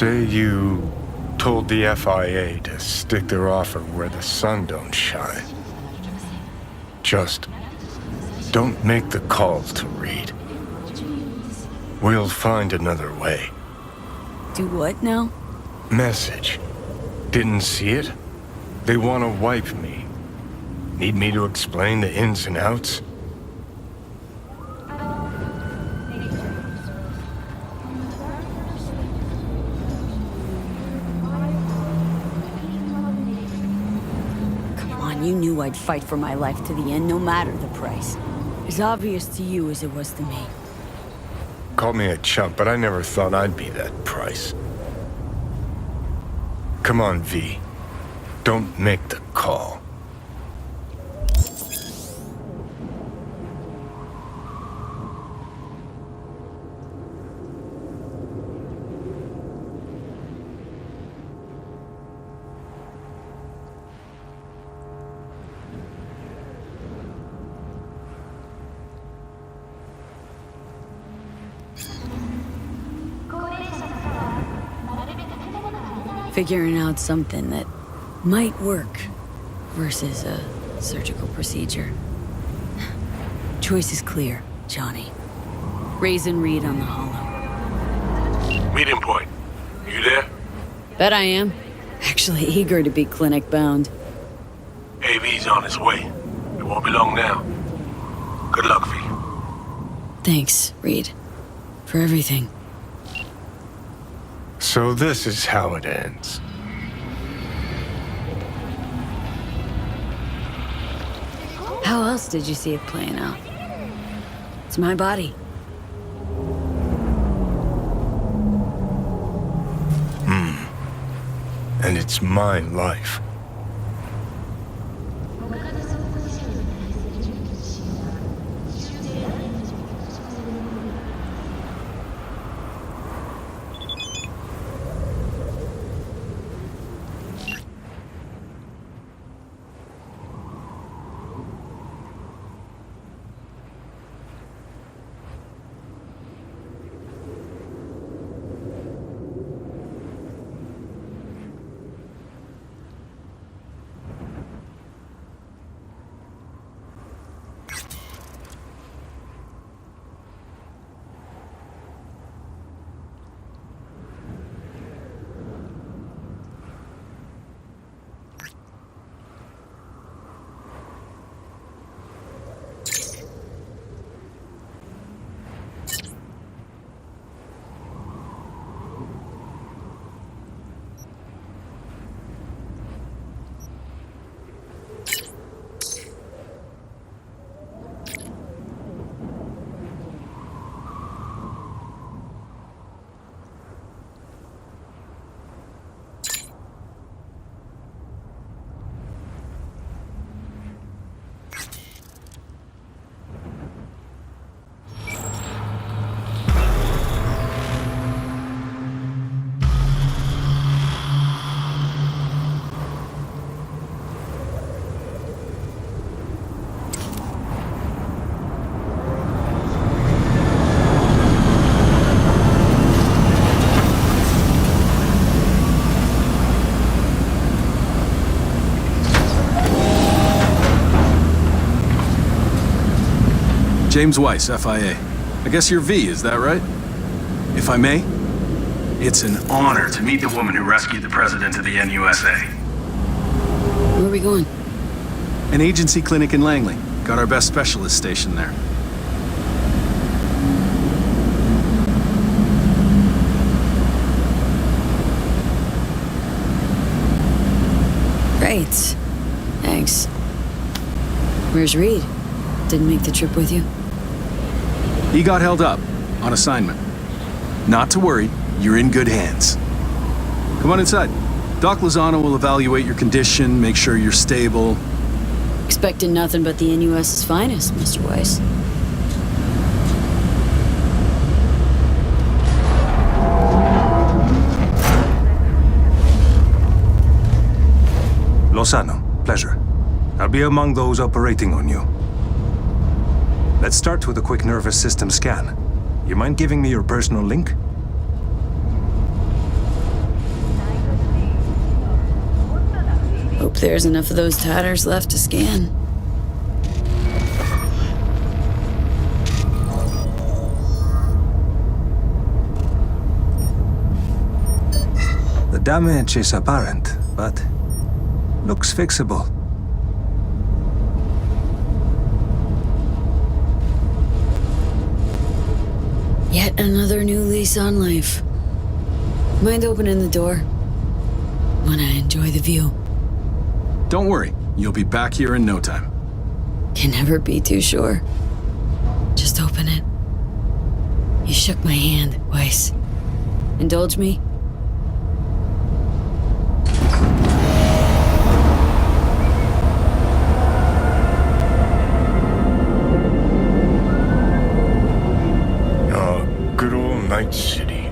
Say you told the FIA to stick their offer where the sun don't shine. Just don't make the call to Reed. We'll find another way. Do what now? Message. Didn't see it? They want to wipe me. Need me to explain the ins and outs? You knew I'd fight for my life to the end, no matter the price. As obvious to you as it was to me. Called me a chump, but I never thought I'd be that price. Come on, V. Don't make the call. Figuring out something that might work versus a surgical procedure. Choice is clear, Johnny. Raisin Reed on the hollow. Meeting point. You there? Bet I am. Actually eager to be clinic bound. AV's on his way. It won't be long now. Good luck, V. Thanks, Reed. For everything. So this is how it ends. How else did you see it playing out? It's my body. And it's my life. James Weiss, FIA. I guess you're V, is that right? If I may, it's an honor to meet the woman who rescued the president of the NUSA. Where are we going? An agency clinic in Langley. Got our best specialist stationed there. Great. Thanks. Where's Reed? Didn't make the trip with you? He got held up on assignment. Not to worry, you're in good hands. Come on inside. Doc Lozano will evaluate your condition, make sure you're stable. Expecting nothing but the NUS's finest, Mr. Weiss. pleasure. I'll be among those operating on you. Let's start with a quick nervous system scan. You mind giving me your personal link? Hope there's enough of those tatters left to scan. The damage is apparent, but looks fixable. Yet another new lease on life. Mind opening the door? Wanna enjoy the view. Don't worry, you'll be back here in no time. Can never be too sure. Just open it. You shook my hand, Weiss. Indulge me? Good old Night City.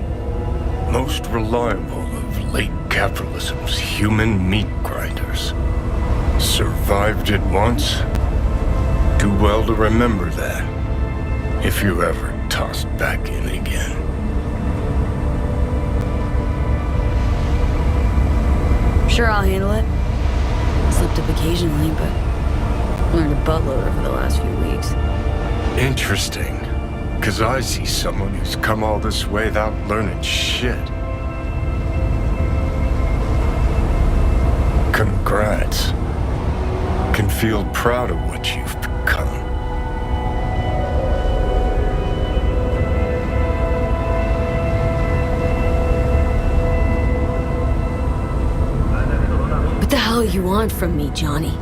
Most reliable of late capitalism's human meat grinders. Survived it once. Do well to remember that, if you're ever tossed back in again. Sure, I'll handle it. Slipped up occasionally, but learned a buttload over the last few weeks. Interesting. 'Cause I see someone who's come all this way without learning shit. Congrats. Can feel proud of what you've become. What the hell you want from me, Johnny?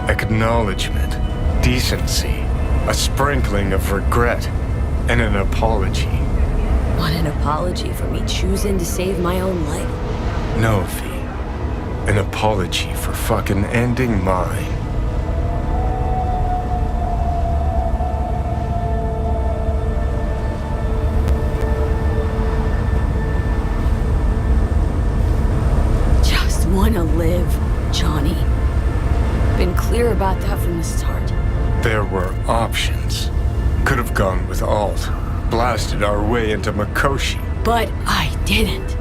Acknowledgement. Decency, a sprinkling of regret, and an apology. Want an apology for me choosing to save my own life? No, V. An apology for fucking ending mine. Just wanna live, Johnny. Been clear about that from the start. There were options. Could have gone with Alt, blasted our way into Mikoshi. But I didn't.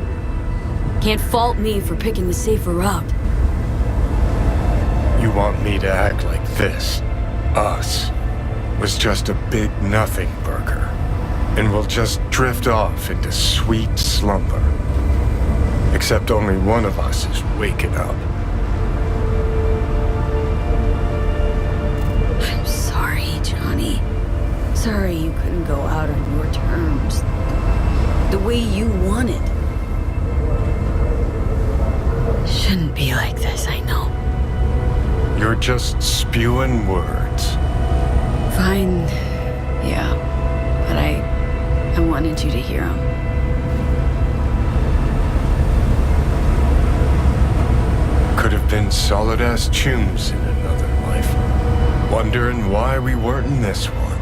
Can't fault me for picking the safer route. You want me to act like this? Us was just a big nothing burger, and we'll just drift off into sweet slumber. Except only one of us is waking up. Johnny. Sorry you couldn't go out on your terms. The way you wanted. Shouldn't be like this, I know. You're just spewing words. Fine. Yeah. But I wanted you to hear them. Could have been solid-ass chooms in another life. Wondering why we weren't in this one.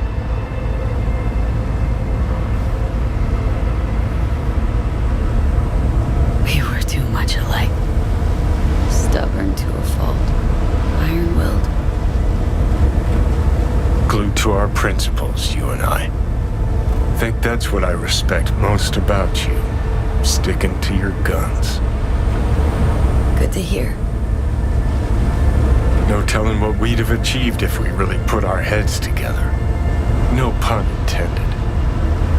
We were too much alike. Stubborn to a fault. Iron-willed. Glued to our principles, you and I. Think that's what I respect most about you. Sticking to your guns. Good to hear. No telling what we'd have achieved if we really put our heads together. No pun intended.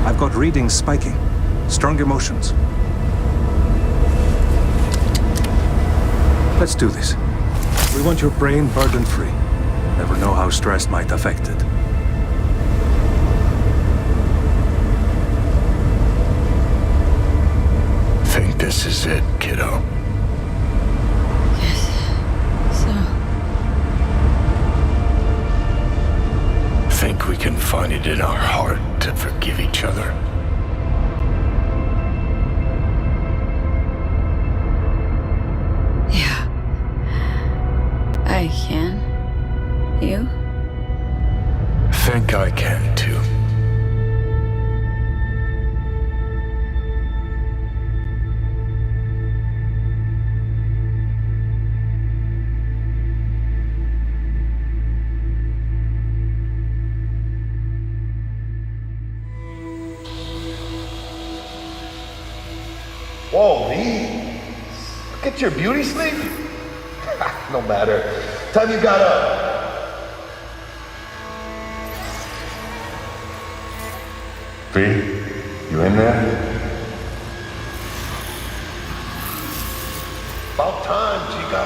I've got readings spiking. Strong emotions. Let's do this. We want your brain burden-free. Never know how stress might affect it. Think this is it, kiddo? Think we can find it in our heart to forgive each other? Yeah. I can. You? Think I can too. Whoa, V. Look at your beauty sleep. No matter. Time you got up. V, you in there? About time, chica.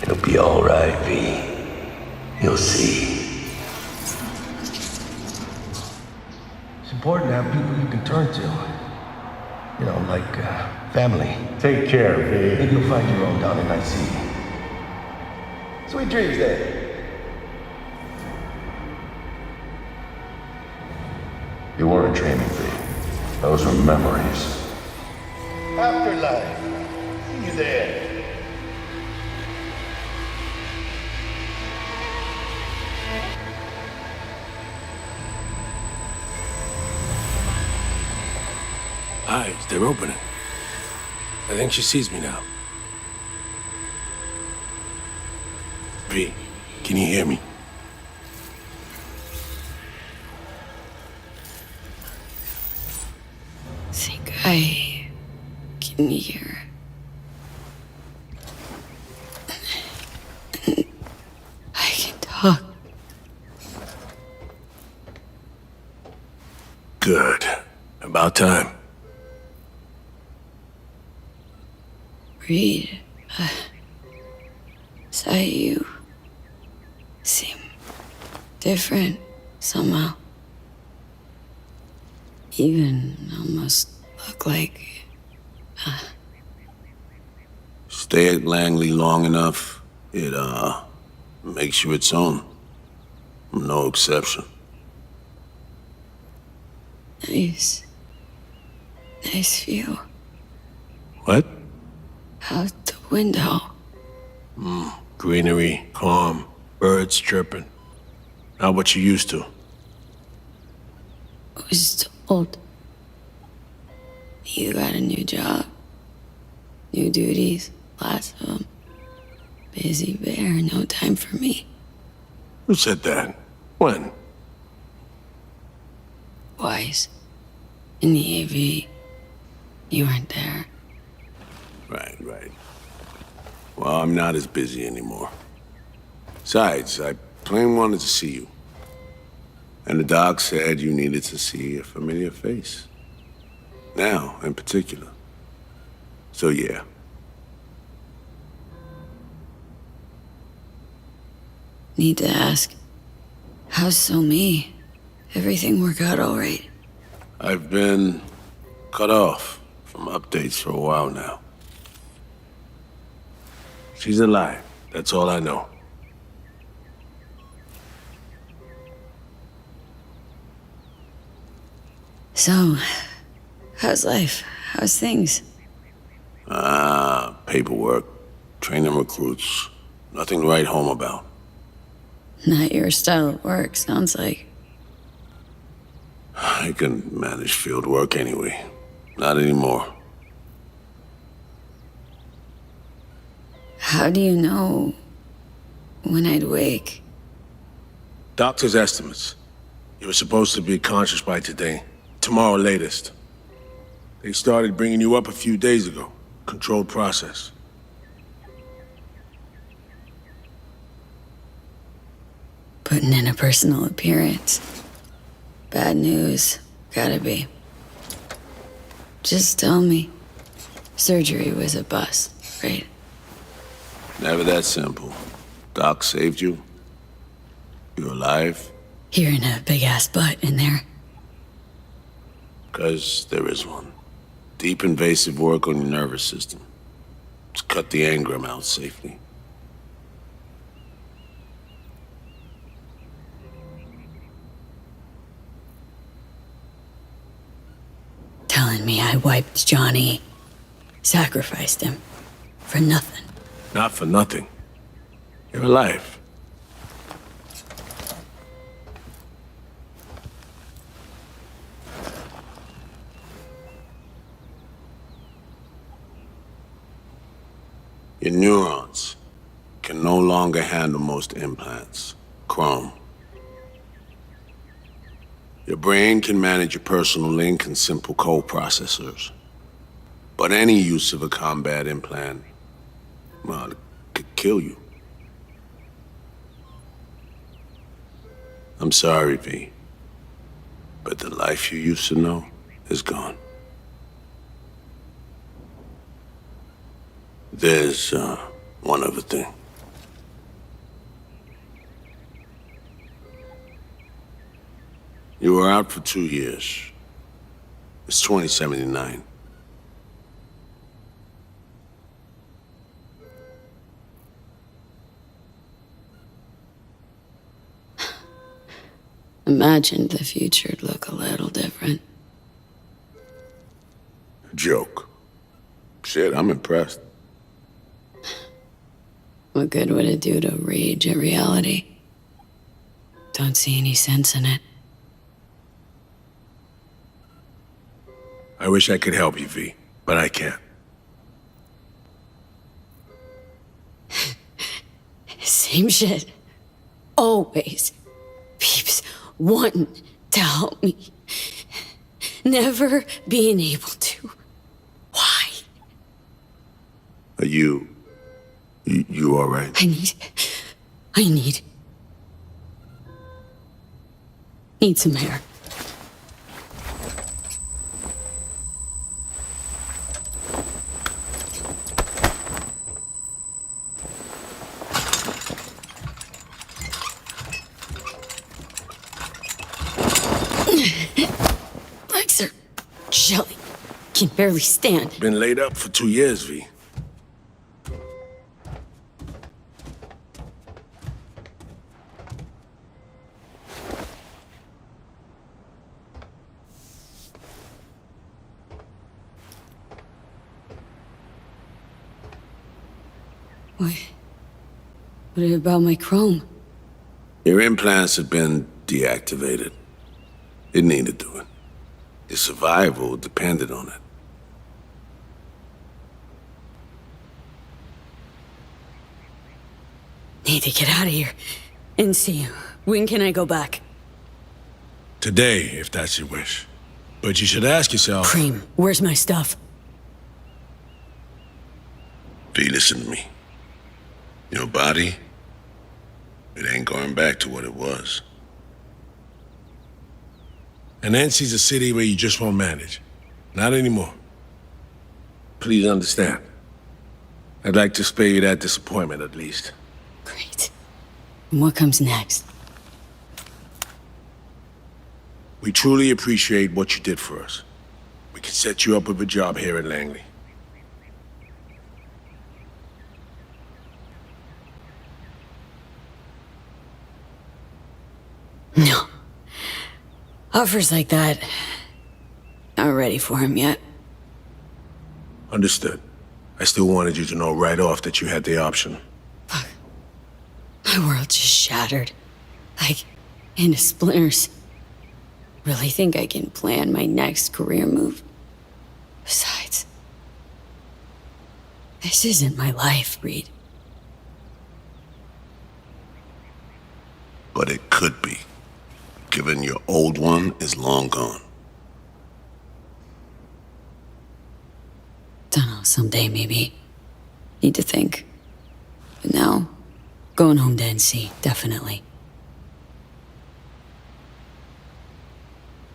It'll be all right, V. You'll see. It's important to have people you can turn to. You know, like family. Take care, V. Maybe you'll find your own down in IC. Sweet dreams, then. You weren't dreaming, V. Those were memories. Afterlife. See you there. Eyes, they're opening. I think she sees me now. V, can you hear me? I think I can hear. I can talk. Good. About time. Reed, saw you seem different somehow. Even almost look like... Stay at Langley long enough, it, makes you its own. I'm no exception. Nice. Nice view. What? Out the window. Greenery, calm, birds chirping. Not what you used to. I was told you got a new job, new duties, lots of them. Busy bear, no time for me. Who said that? When? Twice. In the AV. You weren't there. Right. Well, I'm not as busy anymore. Besides, I plain wanted to see you. And the doc said you needed to see a familiar face. Now, in particular. So, yeah. Need to ask, how's So-Mi? Everything work out all right? I've been cut off from updates for a while now. She's alive. That's all I know. So, how's life? How's things? Paperwork, training recruits. Nothing to write home about. Not your style of work, sounds like. I can manage field work anyway. Not anymore. How do you know when I'd wake? Doctor's estimates. You were supposed to be conscious by today. Tomorrow latest. They started bringing you up a few days ago. Controlled process. Putting in a personal appearance. Bad news. Gotta be. Just tell me. Surgery was a bust, right? Never that simple. Doc saved you. You're alive. Hearing a big-ass butt in there. 'Cause there is one. Deep invasive work on your nervous system. To cut the engram out safely. Telling me I wiped Johnny. Sacrificed him. For nothing. Not for nothing. You're alive. Your neurons can no longer handle most implants. Chrome. Your brain can manage your personal link and simple code processors. But any use of a combat implant, well, it could kill you. I'm sorry, V. But the life you used to know is gone. There's, one other thing. You were out for 2 years. It's 2079. Imagined the future'd look a little different. Joke. Shit, I'm impressed. What good would it do to rage at reality? Don't see any sense in it. I wish I could help you, V, but I can't. Same shit. Always. Peeps wanting to help me. Never being able to. Why? Are you all right? I need some air. Legs are jelly. Can barely stand. Been laid up for 2 years, V. What about my chrome? Your implants have been deactivated. It needed doing. Your survival depended on it. Need to get out of here and see you. When can I go back? Today, if that's your wish. But you should ask yourself... Cream, where's my stuff? V, listen to me. Your body, it ain't going back to what it was. And Nancy's a city where you just won't manage. Not anymore. Please understand. I'd like to spare you that disappointment, at least. Great. And what comes next? We truly appreciate what you did for us. We can set you up with a job here in Langley. No. Offers like that, not ready for him yet. Understood. I still wanted you to know right off that you had the option. Fuck. My world just shattered. Like, into splinters. Really think I can plan my next career move? Besides, this isn't my life, Reed. But it could be, given your old one is long gone. Dunno, someday maybe. Need to think. But now, going home to NC, definitely.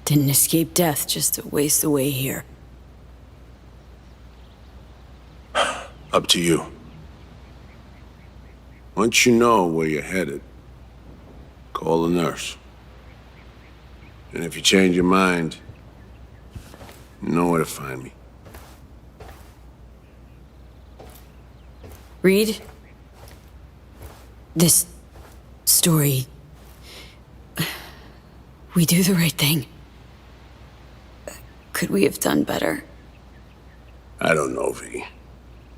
Didn't escape death just to waste away here. Up to you. Once you know where you're headed, call a nurse. And if you change your mind, you know where to find me. Reed? This story... We do the right thing. Could we have done better? I don't know, V.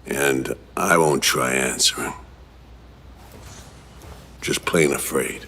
And I won't try answering. Just plain afraid.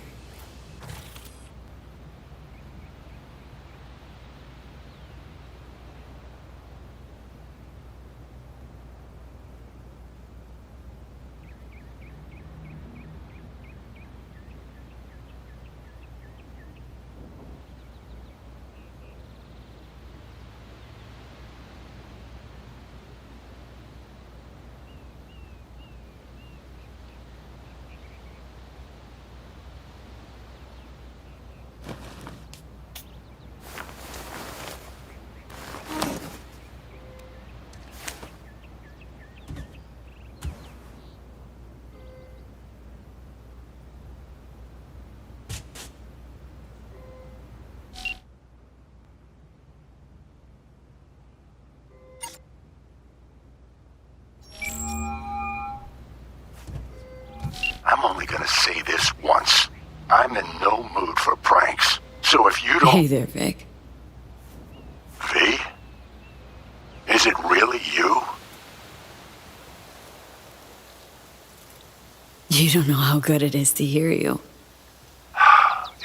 I'm only gonna say this once. I'm in no mood for pranks. So if you don't... Hey there, Vic. V? Is it really you? You don't know how good it is to hear you.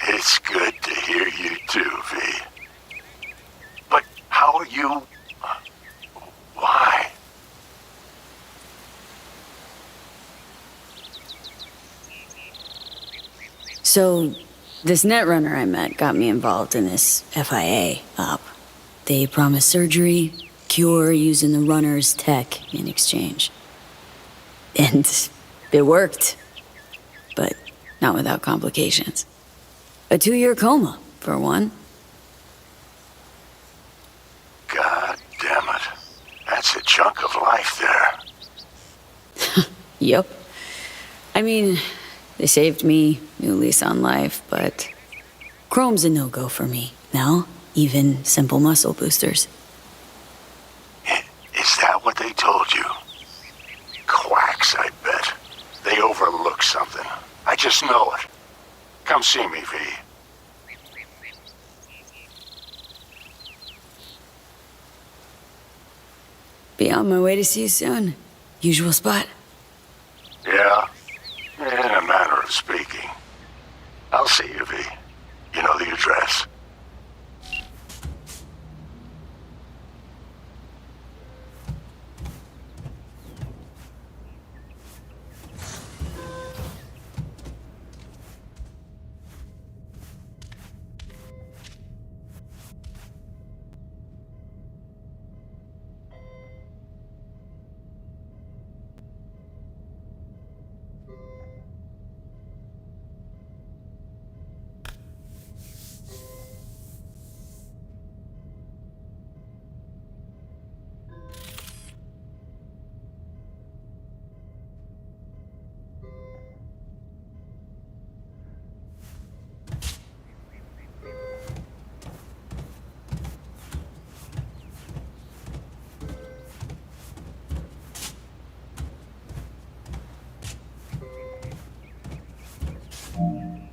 It's good to hear you too, V. But how are you... Why? So, this netrunner I met got me involved in this FIA op. They promised surgery, cure using the runner's tech in exchange. And it worked. But not without complications. A 2-year coma, for one. God damn it. That's a chunk of life there. Yep. I mean, they saved me, new lease on life, but chrome's a no-go for me now, even simple muscle boosters. Is that what they told you? Quacks, I bet. They overlook something. I just know it. Come see me, V. Be on my way to see you soon. Usual spot. Yeah? In a manner of speaking. I'll see you, V. You know the address.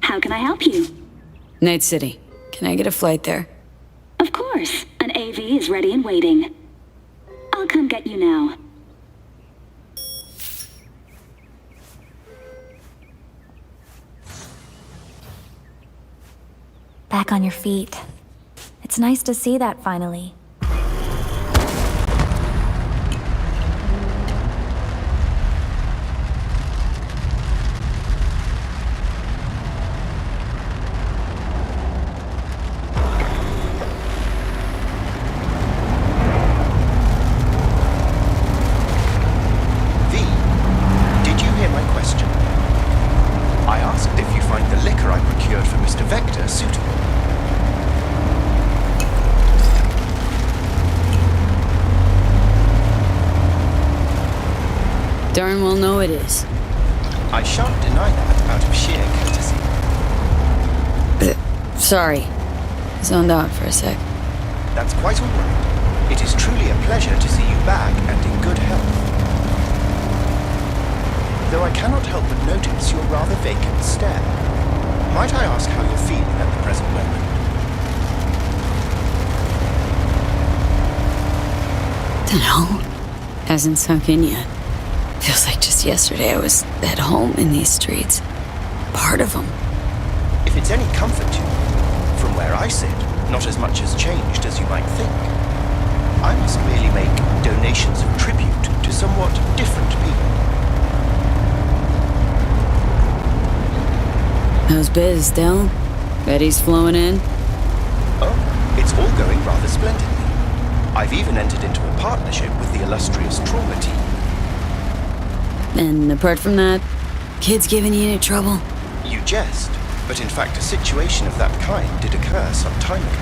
How can I help you? Night City. Can I get a flight there? Of course. An AV is ready and waiting. I'll come get you now. Back on your feet. It's nice to see that finally. Darn well know it is. I shan't deny that out of sheer courtesy. Sorry. Zoned out for a sec. That's quite all right. It is truly a pleasure to see you back and in good health. Though I cannot help but notice your rather vacant stare. Might I ask how you're feeling at the present moment? Dunno. Hasn't sunk in yet. Feels like just yesterday I was at home in these streets. Part of them. If it's any comfort to you, from where I sit, not as much has changed as you might think. I must merely make donations of tribute to somewhat different people. How's biz, Del? Betty's flowing in? Oh, it's all going rather splendidly. I've even entered into a partnership with the illustrious trauma team. And apart from that, kids giving you any trouble? You jest, but in fact a situation of that kind did occur some time ago.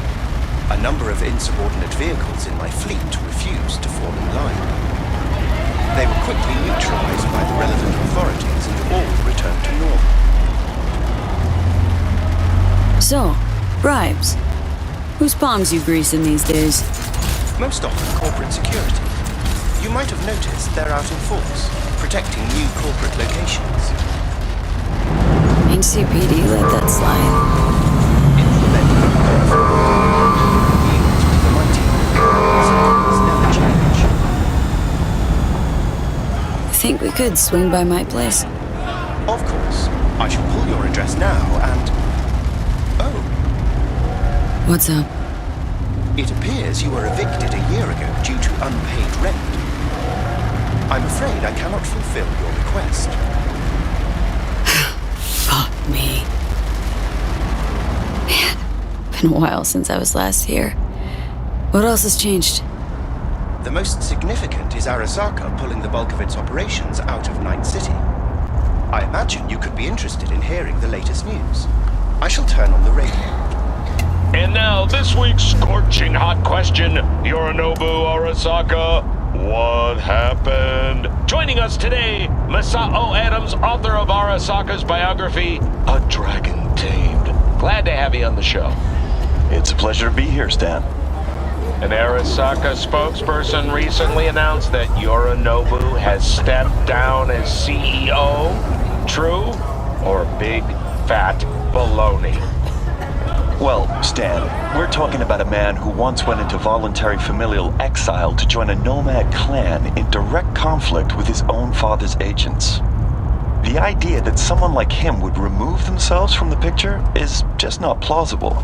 A number of insubordinate vehicles in my fleet refused to fall in line. They were quickly neutralized by the relevant authorities and all returned to normal. So, bribes. Whose palms you greasing these days? Most often corporate security. You might have noticed they're out in force, protecting new corporate locations. Strange CPD let that slide. The mighty never change. Think we could swing by my place? Of course. I shall pull your address now and... Oh. What's up? It appears you were evicted a year ago due to unpaid rent. I'm afraid I cannot fulfill your request. Fuck me. Man, been a while since I was last here. What else has changed? The most significant is Arasaka pulling the bulk of its operations out of Night City. I imagine you could be interested in hearing the latest news. I shall turn on the radio. And now, this week's scorching hot question, Yorinobu Arasaka, what happened? Joining us today, Masao Adams, author of Arasaka's biography, A Dragon Tamed. Glad to have you on the show. It's a pleasure to be here, Stan. An Arasaka spokesperson recently announced that Yorinobu has stepped down as CEO. True or big, fat baloney? Well, Stan, we're talking about a man who once went into voluntary familial exile to join a nomad clan in direct conflict with his own father's agents. The idea that someone like him would remove themselves from the picture is just not plausible.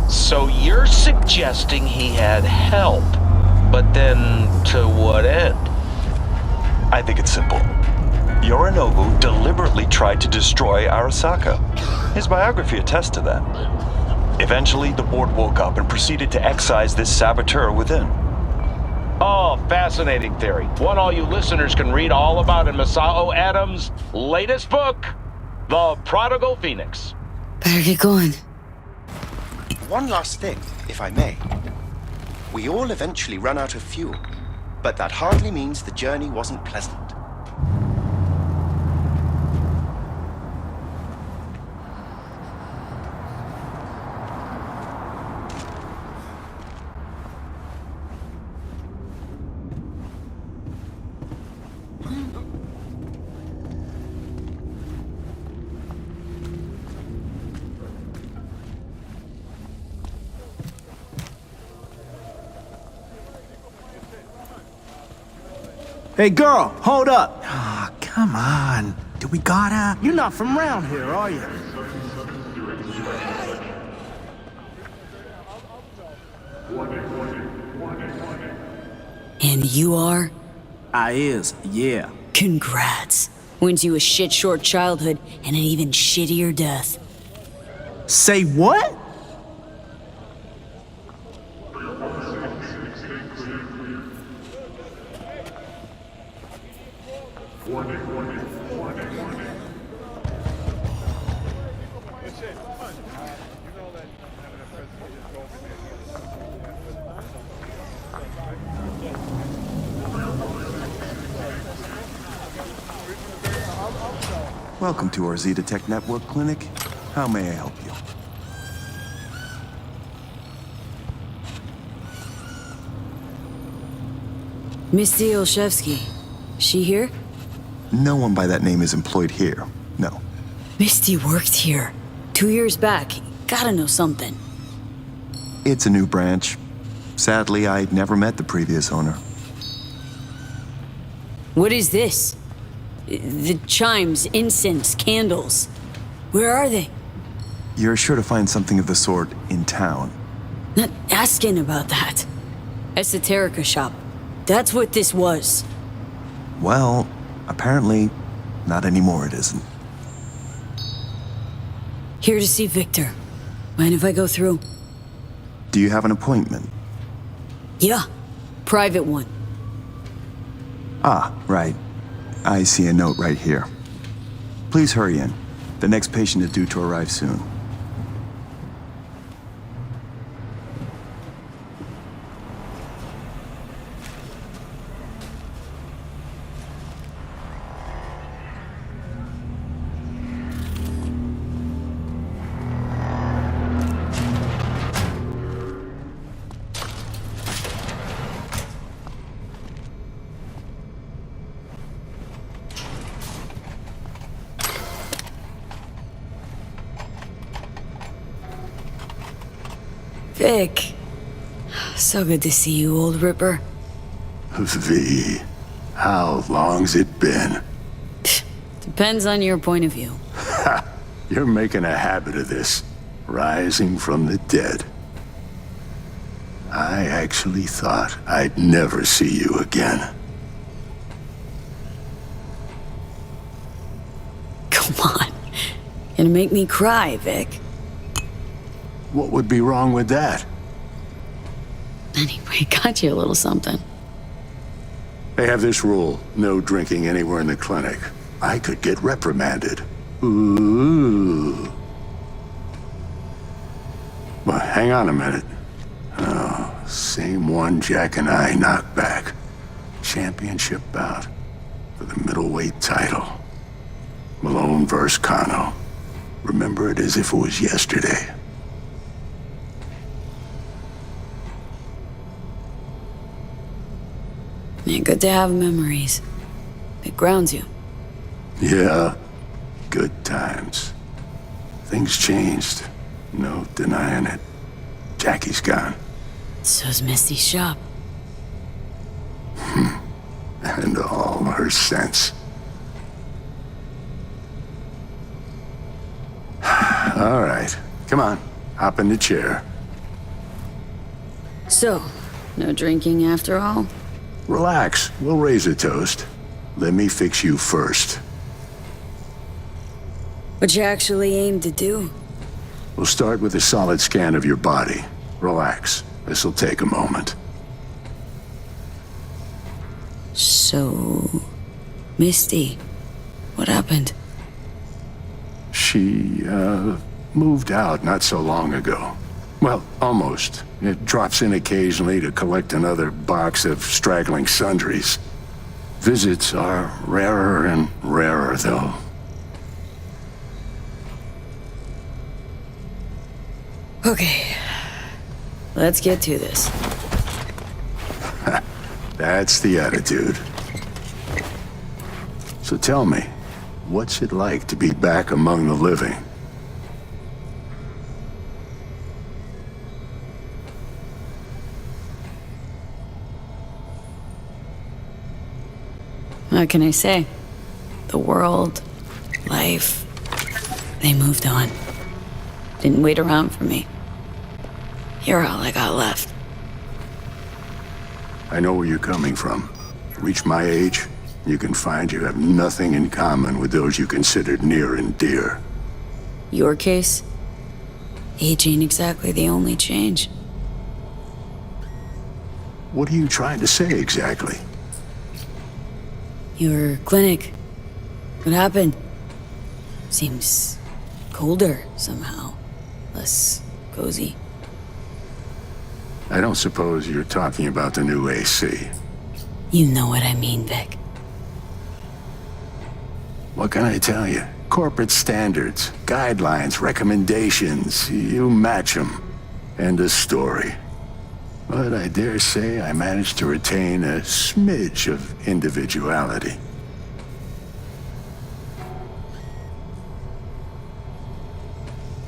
So you're suggesting he had help, but then to what end? I think it's simple. Yorinobu deliberately tried to destroy Arasaka. His biography attests to that. Eventually, the board woke up and proceeded to excise this saboteur within. Oh, fascinating theory. One all you listeners can read all about in Masao Adams' latest book, The Prodigal Phoenix. Better get going. One last thing, if I may. We all eventually run out of fuel, but that hardly means the journey wasn't pleasant. Hey, girl, hold up. Ah, come on. Do we gotta? You're not from around here, are you? And you are? I is, yeah. Congrats. Wins you a shit-short childhood and an even shittier death. Say what? Welcome to our Z-Detect Network Clinic. How may I help you? Misty Olszewski. She here? No one by that name is employed here. No. Misty worked here. 2 years back. Gotta know something. It's a new branch. Sadly, I never met the previous owner. What is this? The chimes, incense, candles. Where are they? You're sure to find something of the sort in town. Not asking about that. Esoterica shop. That's what this was. Well, apparently, not anymore it isn't. Here to see Victor. Mind if I go through? Do you have an appointment? Yeah. Private one. Ah, right. I see a note right here. Please hurry in. The next patient is due to arrive soon. Vic. So good to see you, old Ripper. V, how long's it been? Depends on your point of view. Ha! You're making a habit of this. Rising from the dead. I actually thought I'd never see you again. Come on. Gonna make me cry, Vic. What would be wrong with that? Anyway, got you a little something. They have this rule, no drinking anywhere in the clinic. I could get reprimanded. Ooh. Well, hang on a minute. Oh, same one Jack and I knocked back. Championship bout for the middleweight title. Malone vs. Kano. Remember it as if it was yesterday. Yeah, good to have memories. It grounds you. Yeah, good times. Things changed. No denying it. Jackie's gone. So's Misty's shop. And all her sense. All right, come on. Hop in the chair. So, no drinking after all? Relax, we'll raise a toast. Let me fix you first. What you actually aim to do? We'll start with a solid scan of your body. Relax, this'll take a moment. So... Misty, what happened? She, moved out not so long ago. Well, almost. It drops in occasionally to collect another box of straggling sundries. Visits are rarer and rarer, though. Okay. Let's get to this. That's the attitude. So tell me, what's it like to be back among the living? What can I say? The world, life, they moved on. Didn't wait around for me. You're all I got left. I know where you're coming from. Reach my age, you can find you have nothing in common with those you considered near and dear. Your case? Age ain't exactly the only change. What are you trying to say exactly? Your clinic. What happened? Seems colder somehow. Less cozy. I don't suppose you're talking about the new AC. You know what I mean, Vic. What can I tell you? Corporate standards, guidelines, recommendations, you match them. End of story. But I dare say I managed to retain a smidge of individuality.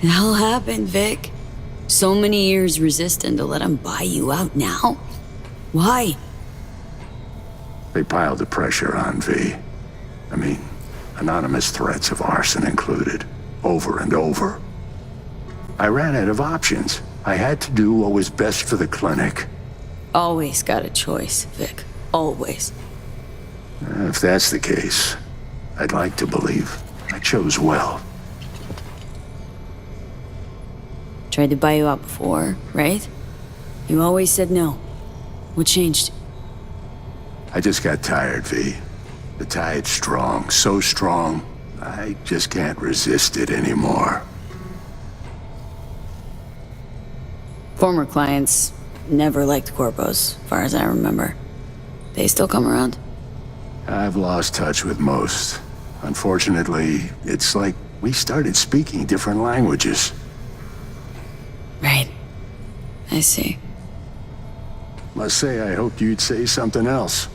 The hell happened, Vic? So many years resisting to let him buy you out now? Why? They piled the pressure on, V. I mean, anonymous threats of arson included, over and over. I ran out of options. I had to do what was best for the clinic. Always got a choice, Vic. Always. If that's the case, I'd like to believe I chose well. Tried to buy you out before, right? You always said no. What changed? I just got tired, V. The tide's strong, so strong, I just can't resist it anymore. Former clients never liked corpos, as far as I remember. They still come around? I've lost touch with most. Unfortunately, it's like we started speaking different languages. Right. I see. Must say I hoped you'd say something else.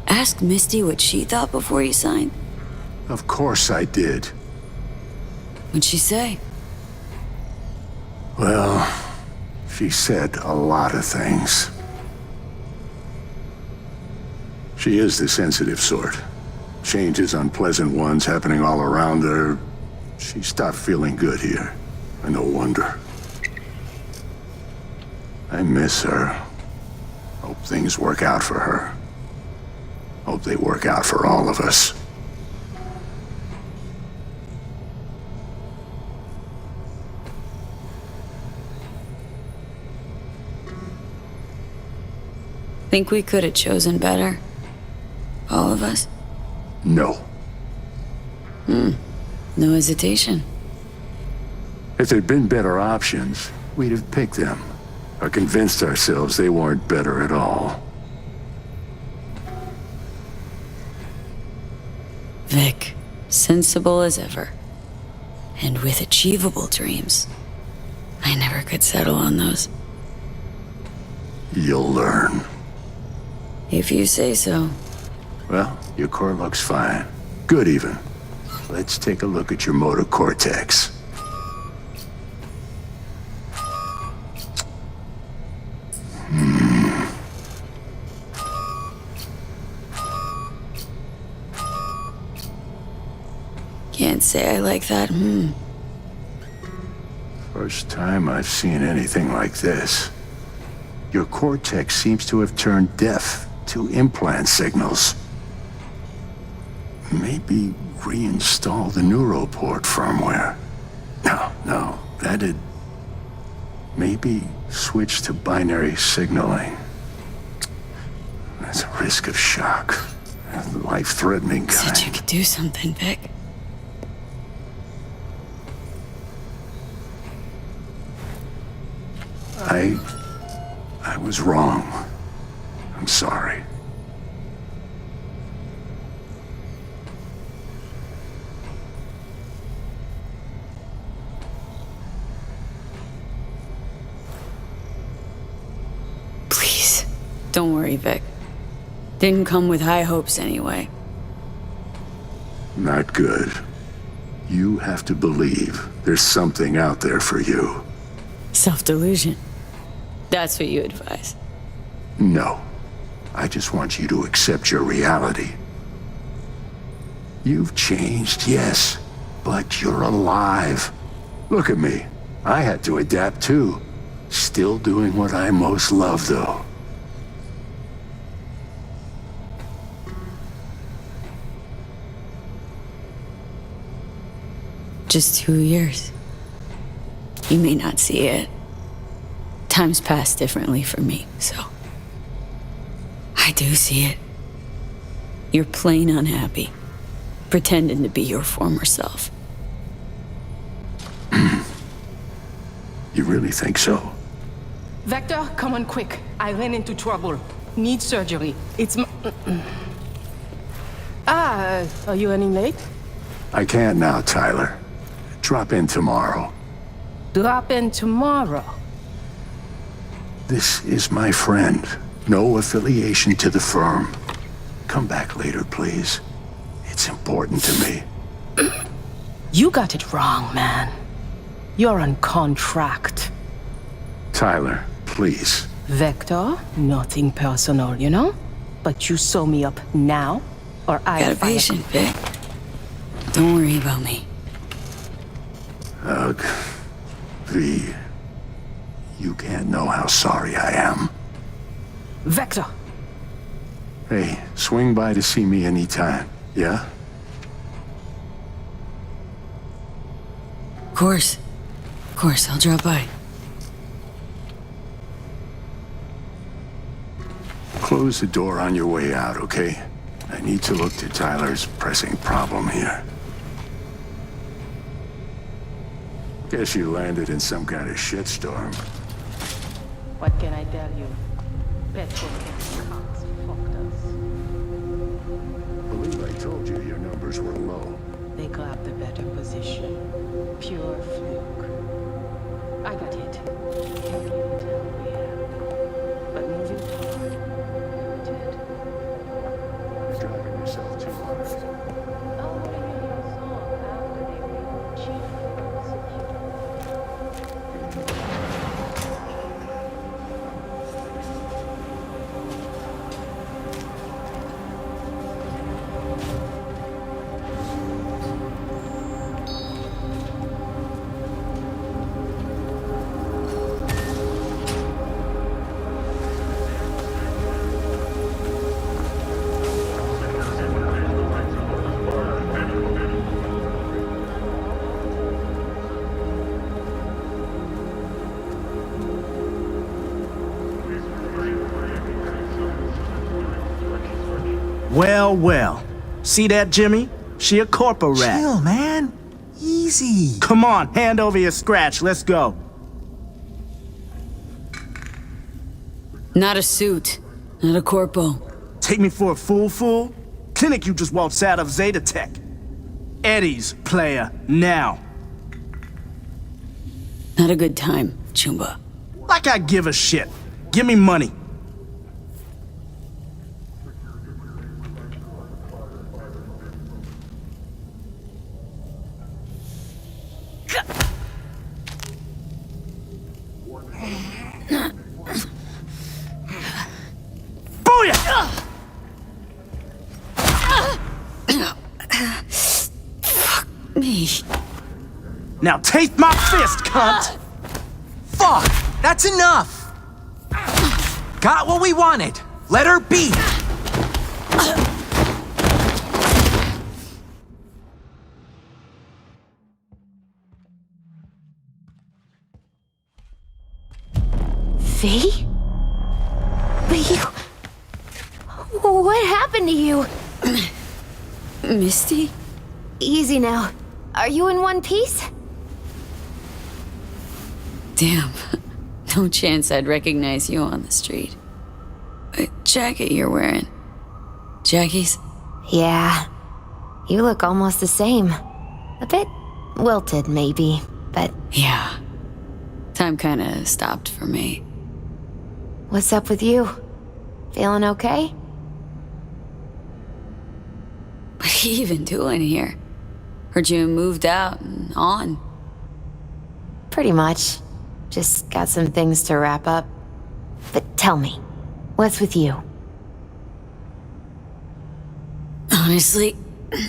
Ask Misty what she thought before you signed. Of course I did. What'd she say? Well, she said a lot of things. She is the sensitive sort. Changes, unpleasant ones happening all around her. She stopped feeling good here. And no wonder. I miss her. Hope things work out for her. Hope they work out for all of us. Think we could have chosen better? All of us? No. No hesitation. If there'd been better options, we'd have picked them. Or convinced ourselves they weren't better at all. Vic, sensible as ever. And with achievable dreams. I never could settle on those. You'll learn. If you say so. Well, your core looks fine. Good even. Let's take a look at your motor cortex. Can't say I like that. First time I've seen anything like this. Your cortex seems to have turned deaf to implant signals. Maybe reinstall the neuroport firmware. No, that'd... Maybe switch to binary signaling. That's a risk of shock. Life-threatening kind. Said you could do something, Vic. I was wrong. I'm sorry. Please, don't worry, Vic. Didn't come with high hopes anyway. Not good. You have to believe there's something out there for you. Self-delusion. That's what you advise. No. I just want you to accept your reality. You've changed, yes, but you're alive. Look at me. I had to adapt too. Still doing what I most love, though. Just 2 years. You may not see it. Time's passed differently for me, so... I do see it. You're plain unhappy. Pretending to be your former self. You really think so? Vector, come on quick. I ran into trouble. Need surgery. It's are you running late? I can't now, Tyler. Drop in tomorrow. Drop in tomorrow. This is my friend. No affiliation to the firm. Come back later, please. It's important to me. You got it wrong, man. You're on contract. Tyler, please. Vector, nothing personal, you know? But you sew me up now, or I... Got a patient, Vic. Don't worry about me. Ugh. V. You can't know how sorry I am. Vector! Hey, swing by to see me anytime, yeah? Of course, I'll drop by. Close the door on your way out, okay? I need to look to Tyler's pressing problem here. Guess you landed in some kind of shitstorm. What can I tell you? Petrol cocks fucked us. Believe I told you your numbers were low. They grabbed a better position. Pure fluke. I got hit. Can't even tell where. But moving forward, you're dead. You're driving yourself too hard. Oh, Well, well. See that, Jimmy? She a corpo rat. Chill, man. Easy. Come on, hand over your scratch. Let's go. Not a suit. Not a corpo. Take me for a fool? Clinic you just waltzed out of Zeta Tech. Eddie's, player, now. Not a good time, Chumba. Like I give a shit. Give me money. Fuck me. Now taste my fist, cunt! Fuck! That's enough! Got what we wanted. Let her be! V? But you... What happened to you? Misty? Easy now. Are you in one piece? Damn. No chance I'd recognize you on the street. What jacket you're wearing? Jackie's? Yeah. You look almost the same. A bit wilted, maybe, but... Yeah. Time kinda stopped for me. What's up with you? Feeling okay? What are you even doing here? Heard you moved out and on. Pretty much. Just got some things to wrap up. But tell me, what's with you? Honestly, I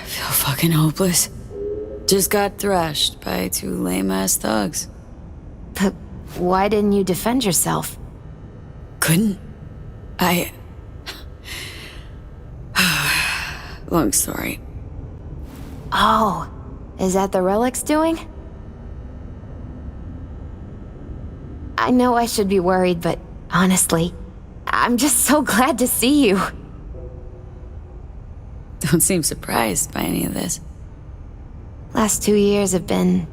feel fucking hopeless. Just got thrashed by 2 lame-ass thugs. But why didn't you defend yourself? Couldn't. Long story. Oh, is that the Relic's doing? I know I should be worried, but honestly, I'm just so glad to see you. Don't seem surprised by any of this. Last 2 years have been...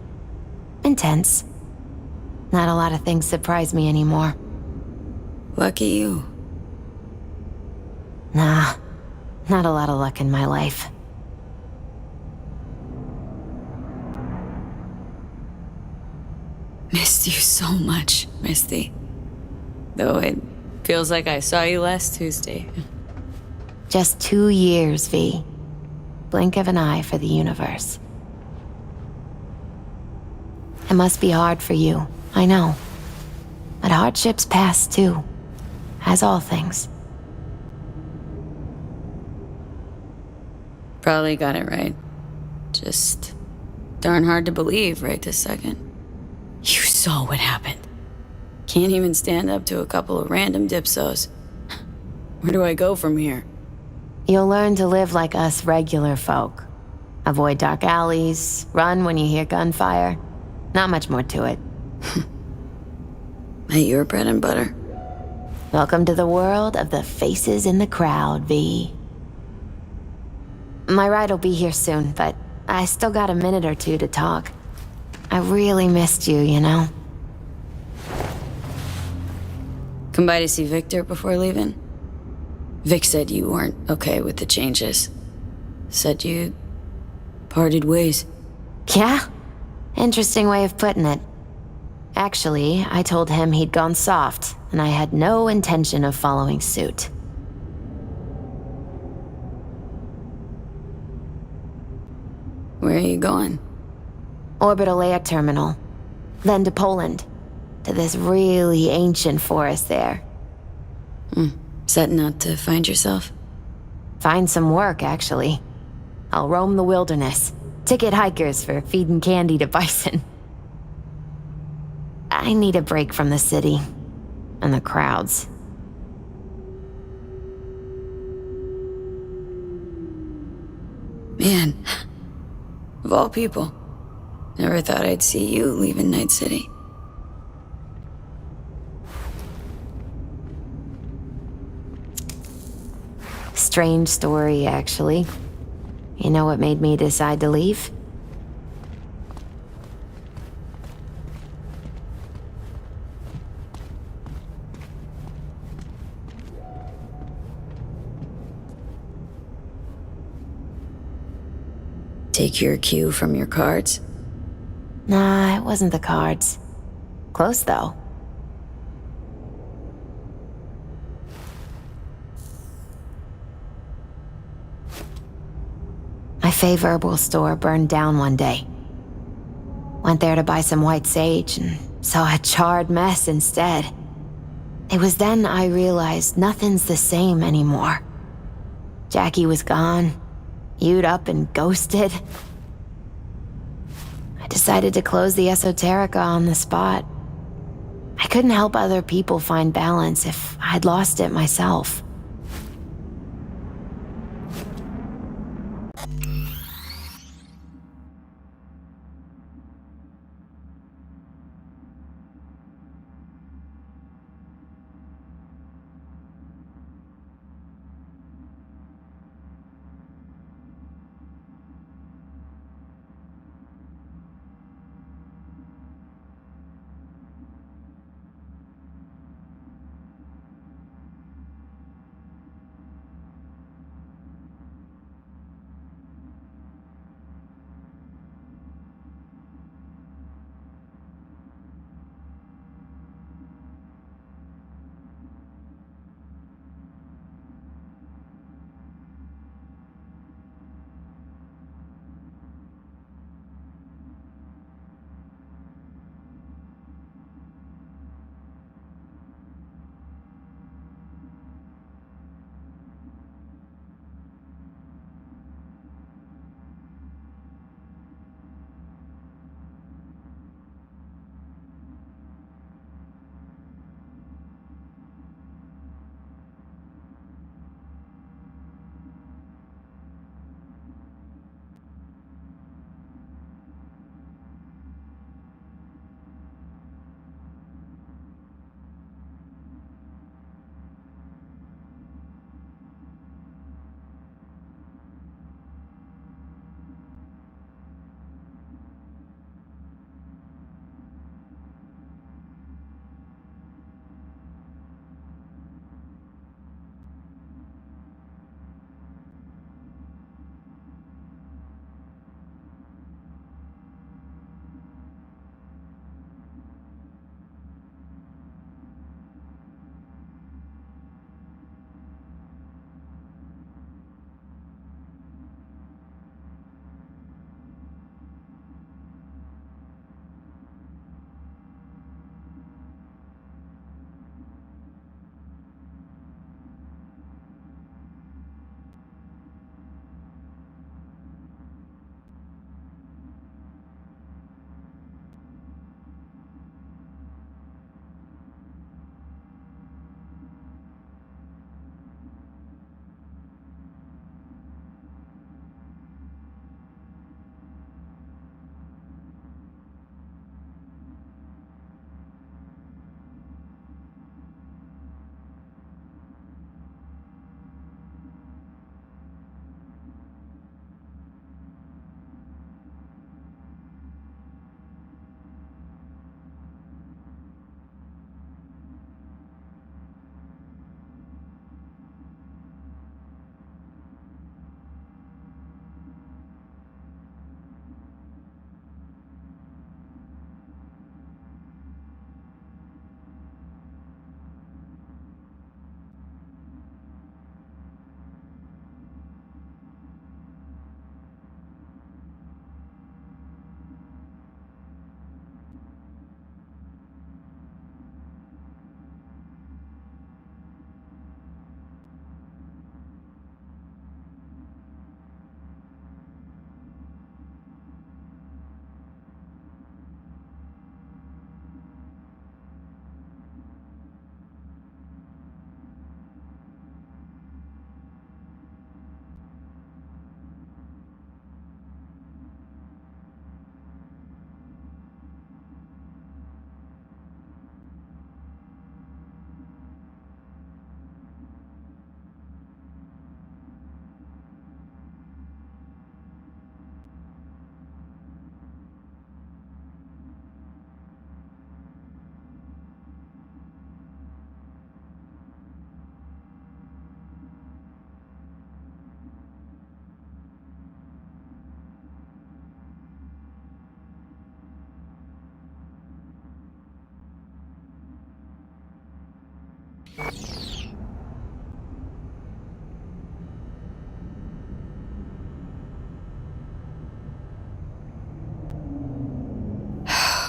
intense. Not a lot of things surprise me anymore. Lucky you. Nah, not a lot of luck in my life. Missed you so much, Misty. Though it feels like I saw you last Tuesday. Just 2 years, V. Blink of an eye for the universe. It must be hard for you, I know. But hardships pass too, as all things. Probably got it right. Just darn hard to believe right this second. You saw what happened. Can't even stand up to a couple of random dipsos. Where do I go from here? You'll learn to live like us regular folk. Avoid dark alleys, run when you hear gunfire. Not much more to it. Ain't your bread and butter? Welcome to the world of the faces in the crowd, V. My ride will be here soon, but I still got a minute or two to talk. I really missed you, you know? Come by to see Victor before leaving? Vic said you weren't okay with the changes. Said you parted ways. Yeah? Interesting way of putting it. Actually, I told him he'd gone soft, and I had no intention of following suit. Where are you going? Orbital air terminal. Then to Poland. To this really ancient forest there. Setting out to find yourself? Find some work, actually. I'll roam the wilderness. Ticket hikers for feeding candy to bison. I need a break from the city. And the crowds. Man, of all people, never thought I'd see you leaving Night City. strange story, actually. You know what made me decide to leave? Take your cue from your cards? Nah, it wasn't the cards. Close, though. My favorable store burned down one day. Went there to buy some white sage and saw a charred mess instead. It was then I realized nothing's the same anymore. Jackie was gone, You'd up and ghosted. I decided to close the esoterica on the spot. I couldn't help other people find balance if I'd lost it myself.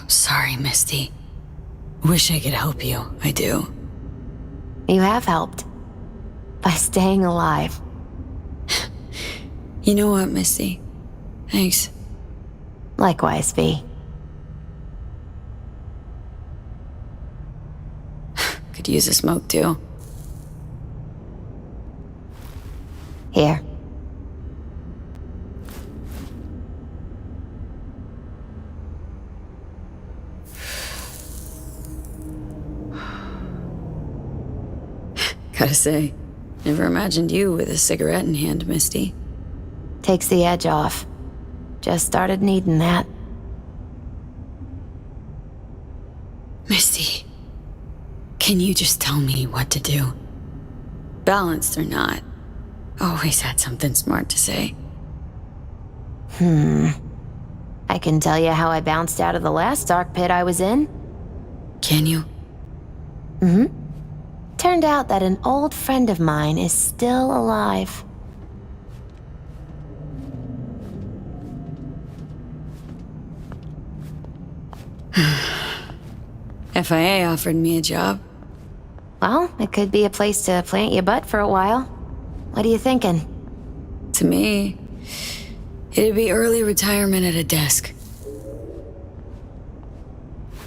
Sorry, Misty. Wish I could help you. I do. You have helped. By staying alive. You know what, Misty? Thanks. Likewise, V. Could use a smoke, too. Here. Gotta say, never imagined you with a cigarette in hand, Misty. Takes the edge off. Just started needing that. Misty, can you just tell me what to do? Balanced or not, always had something smart to say. I can tell you how I bounced out of the last dark pit I was in. Can you? Turned out that an old friend of mine is still alive. FIA offered me a job. Well, it could be a place to plant your butt for a while. What are you thinking? To me, it'd be early retirement at a desk.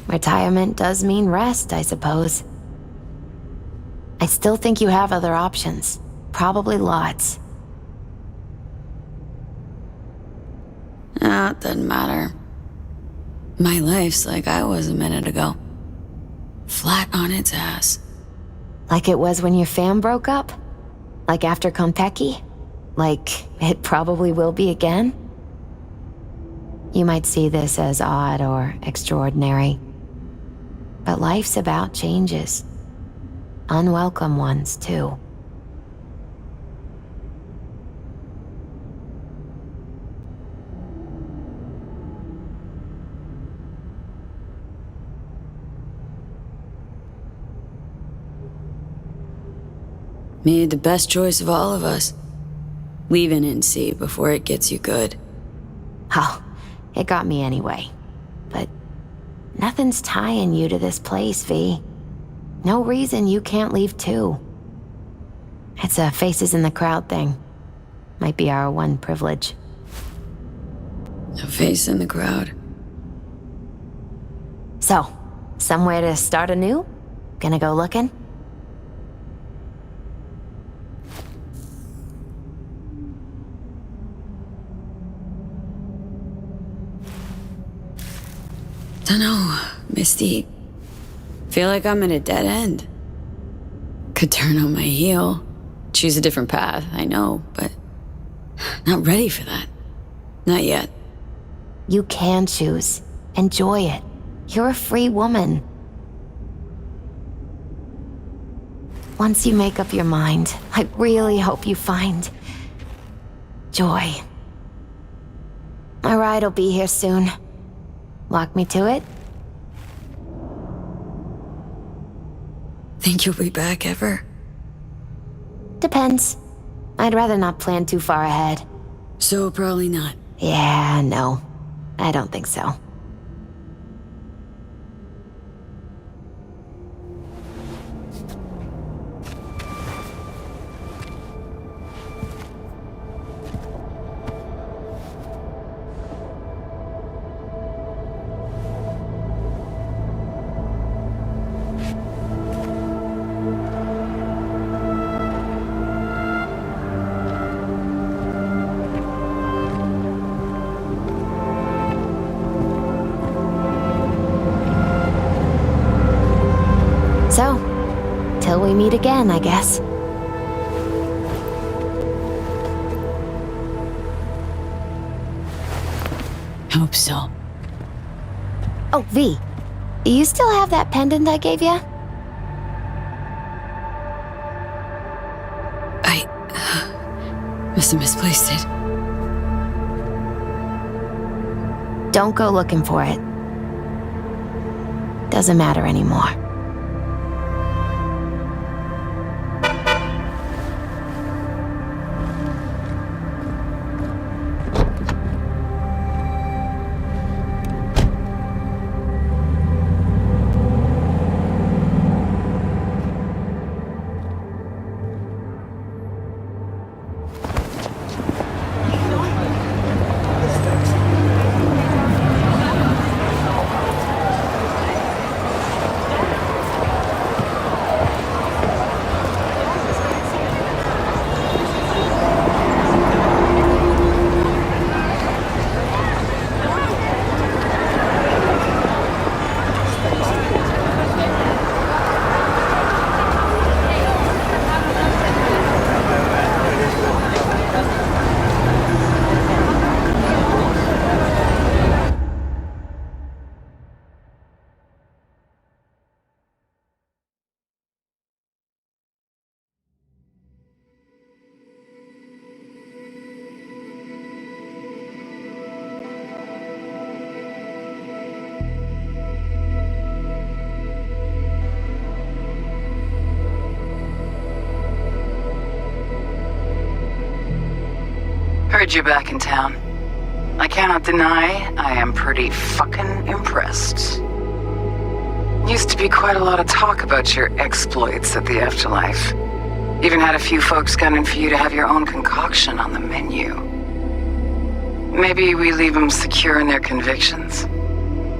Retirement does mean rest, I suppose. I still think you have other options. Probably lots. It doesn't matter. My life's like I was a minute ago. Flat on its ass. Like it was when your fam broke up? Like after Konpeki? Like it probably will be again? You might see this as odd or extraordinary. But life's about changes. Unwelcome ones, too. Made the best choice of all of us. Leaving NC before it gets you good. Oh, it got me anyway. But nothing's tying you to this place, V. No reason you can't leave too. It's a faces in the crowd thing. Might be our one privilege. A face in the crowd. So, somewhere to start anew? Gonna go looking? Dunno, Misty. Feel like I'm at a dead end. Could turn on my heel, choose a different path, I know, but not ready for that. Not yet. You can choose. Enjoy it. You're a free woman. Once you make up your mind, I really hope you find joy. My ride will be here soon. Walk me to it? Think you'll be back ever? Depends. I'd rather not plan too far ahead. So probably not. Yeah, no. I don't think so. So, till we meet again, I guess. Hope so. Oh, V. Do you still have that pendant I gave you? I must have misplaced it. Don't go looking for it. Doesn't matter anymore. Good you're back in town. I cannot deny I am pretty fucking impressed. Used to be quite a lot of talk about your exploits at the afterlife. Even had a few folks gunning for you to have your own concoction on the menu. Maybe we leave them secure in their convictions.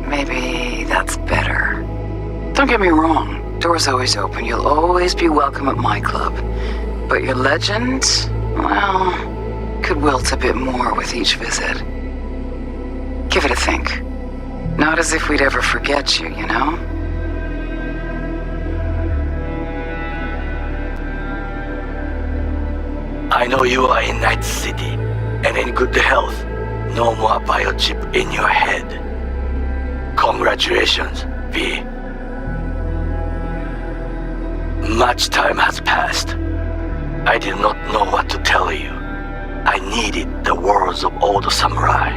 Maybe that's better. Don't get me wrong, door's always open. You'll always be welcome at my club. But your legend, well, could wilt a bit more with each visit. Give it a think. Not as if we'd ever forget you, you know? I know you are in Night City, and in good health. No more biochip in your head. Congratulations, V. Much time has passed. I did not know what to tell you. I needed the words of old samurai.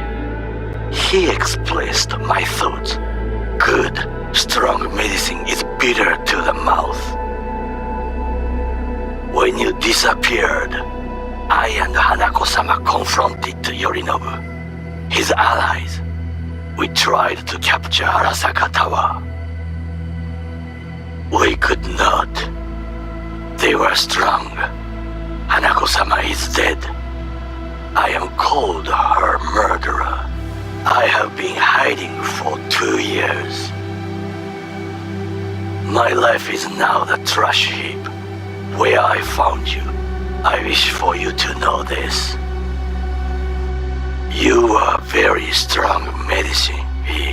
He expressed my thoughts. Good, strong medicine is bitter to the mouth. When you disappeared, I and Hanako-sama confronted Yorinobu, his allies. We tried to capture Arasaka Tower. We could not. They were strong. Hanako-sama is dead. I am called her murderer. I have been hiding for 2 years. My life is now the trash heap where I found you. I wish for you to know this. You are very strong medicine, V.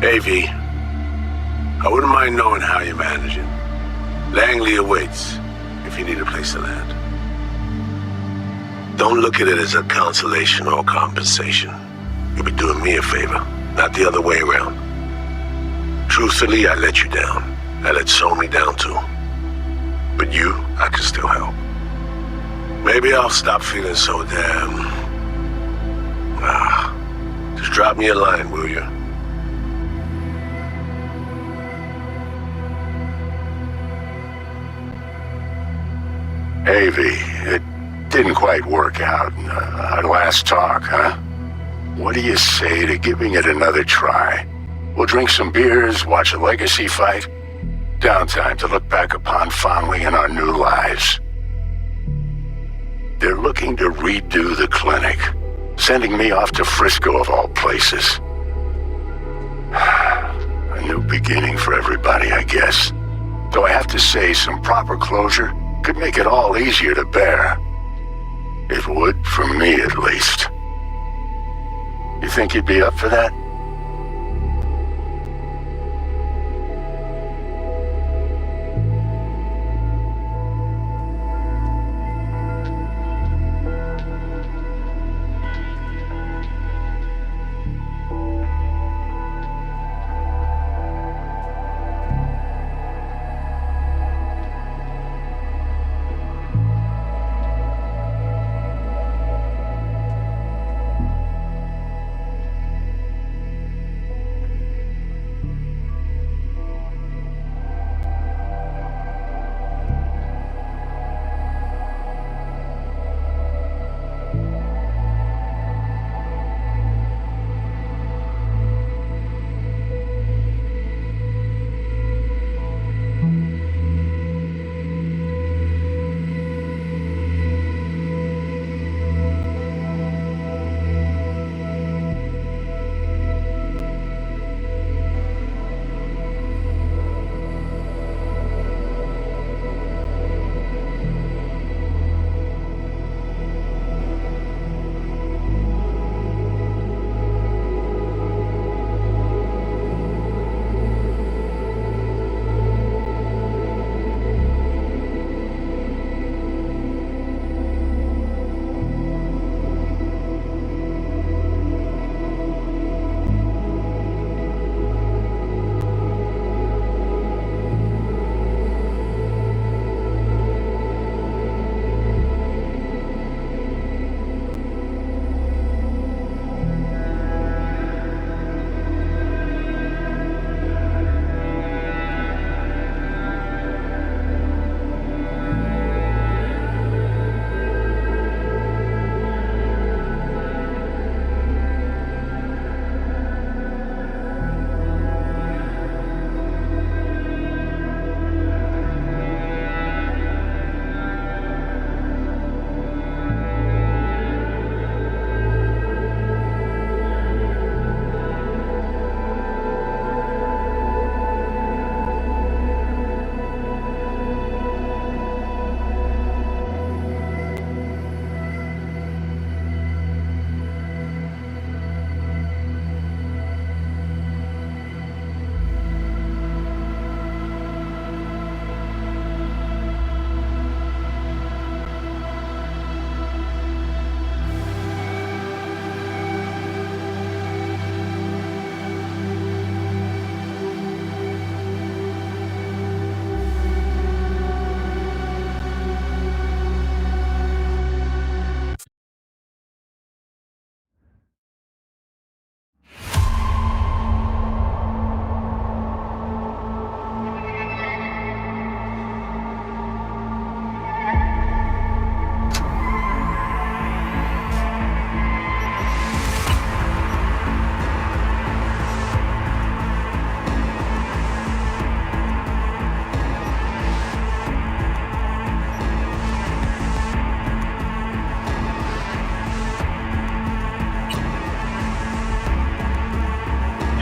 Hey, V. I wouldn't mind knowing how you're managing. Langley awaits, if you need a place to land. Don't look at it as a consolation or compensation. You'll be doing me a favor, not the other way around. Truthfully, I let you down. I let Somi down too. But you, I can still help. Maybe I'll stop feeling so damn... just drop me a line, will you? Hey, V, it didn't quite work out. Our last talk, huh? What do you say to giving it another try? We'll drink some beers, watch a legacy fight. Downtime to look back upon fondly in our new lives. They're looking to redo the clinic, sending me off to Frisco of all places. A new beginning for everybody, I guess. Though I have to say, some proper closure could make it all easier to bear. It would, for me at least. You think you'd be up for that?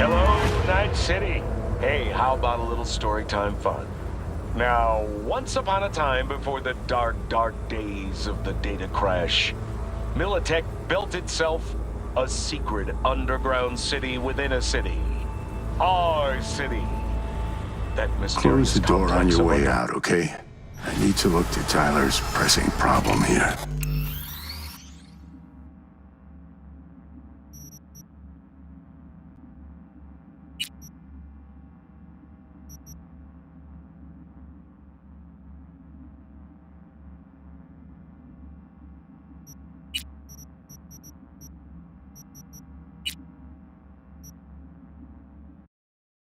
Hello, Night City. Hey, how about a little story time fun? Now, once upon a time before the dark, dark days of the data crash, Militech built itself a secret underground city within a city. Our city. That mysterious Close the door on complex your of way out, okay? I need to look to Tyler's pressing problem here.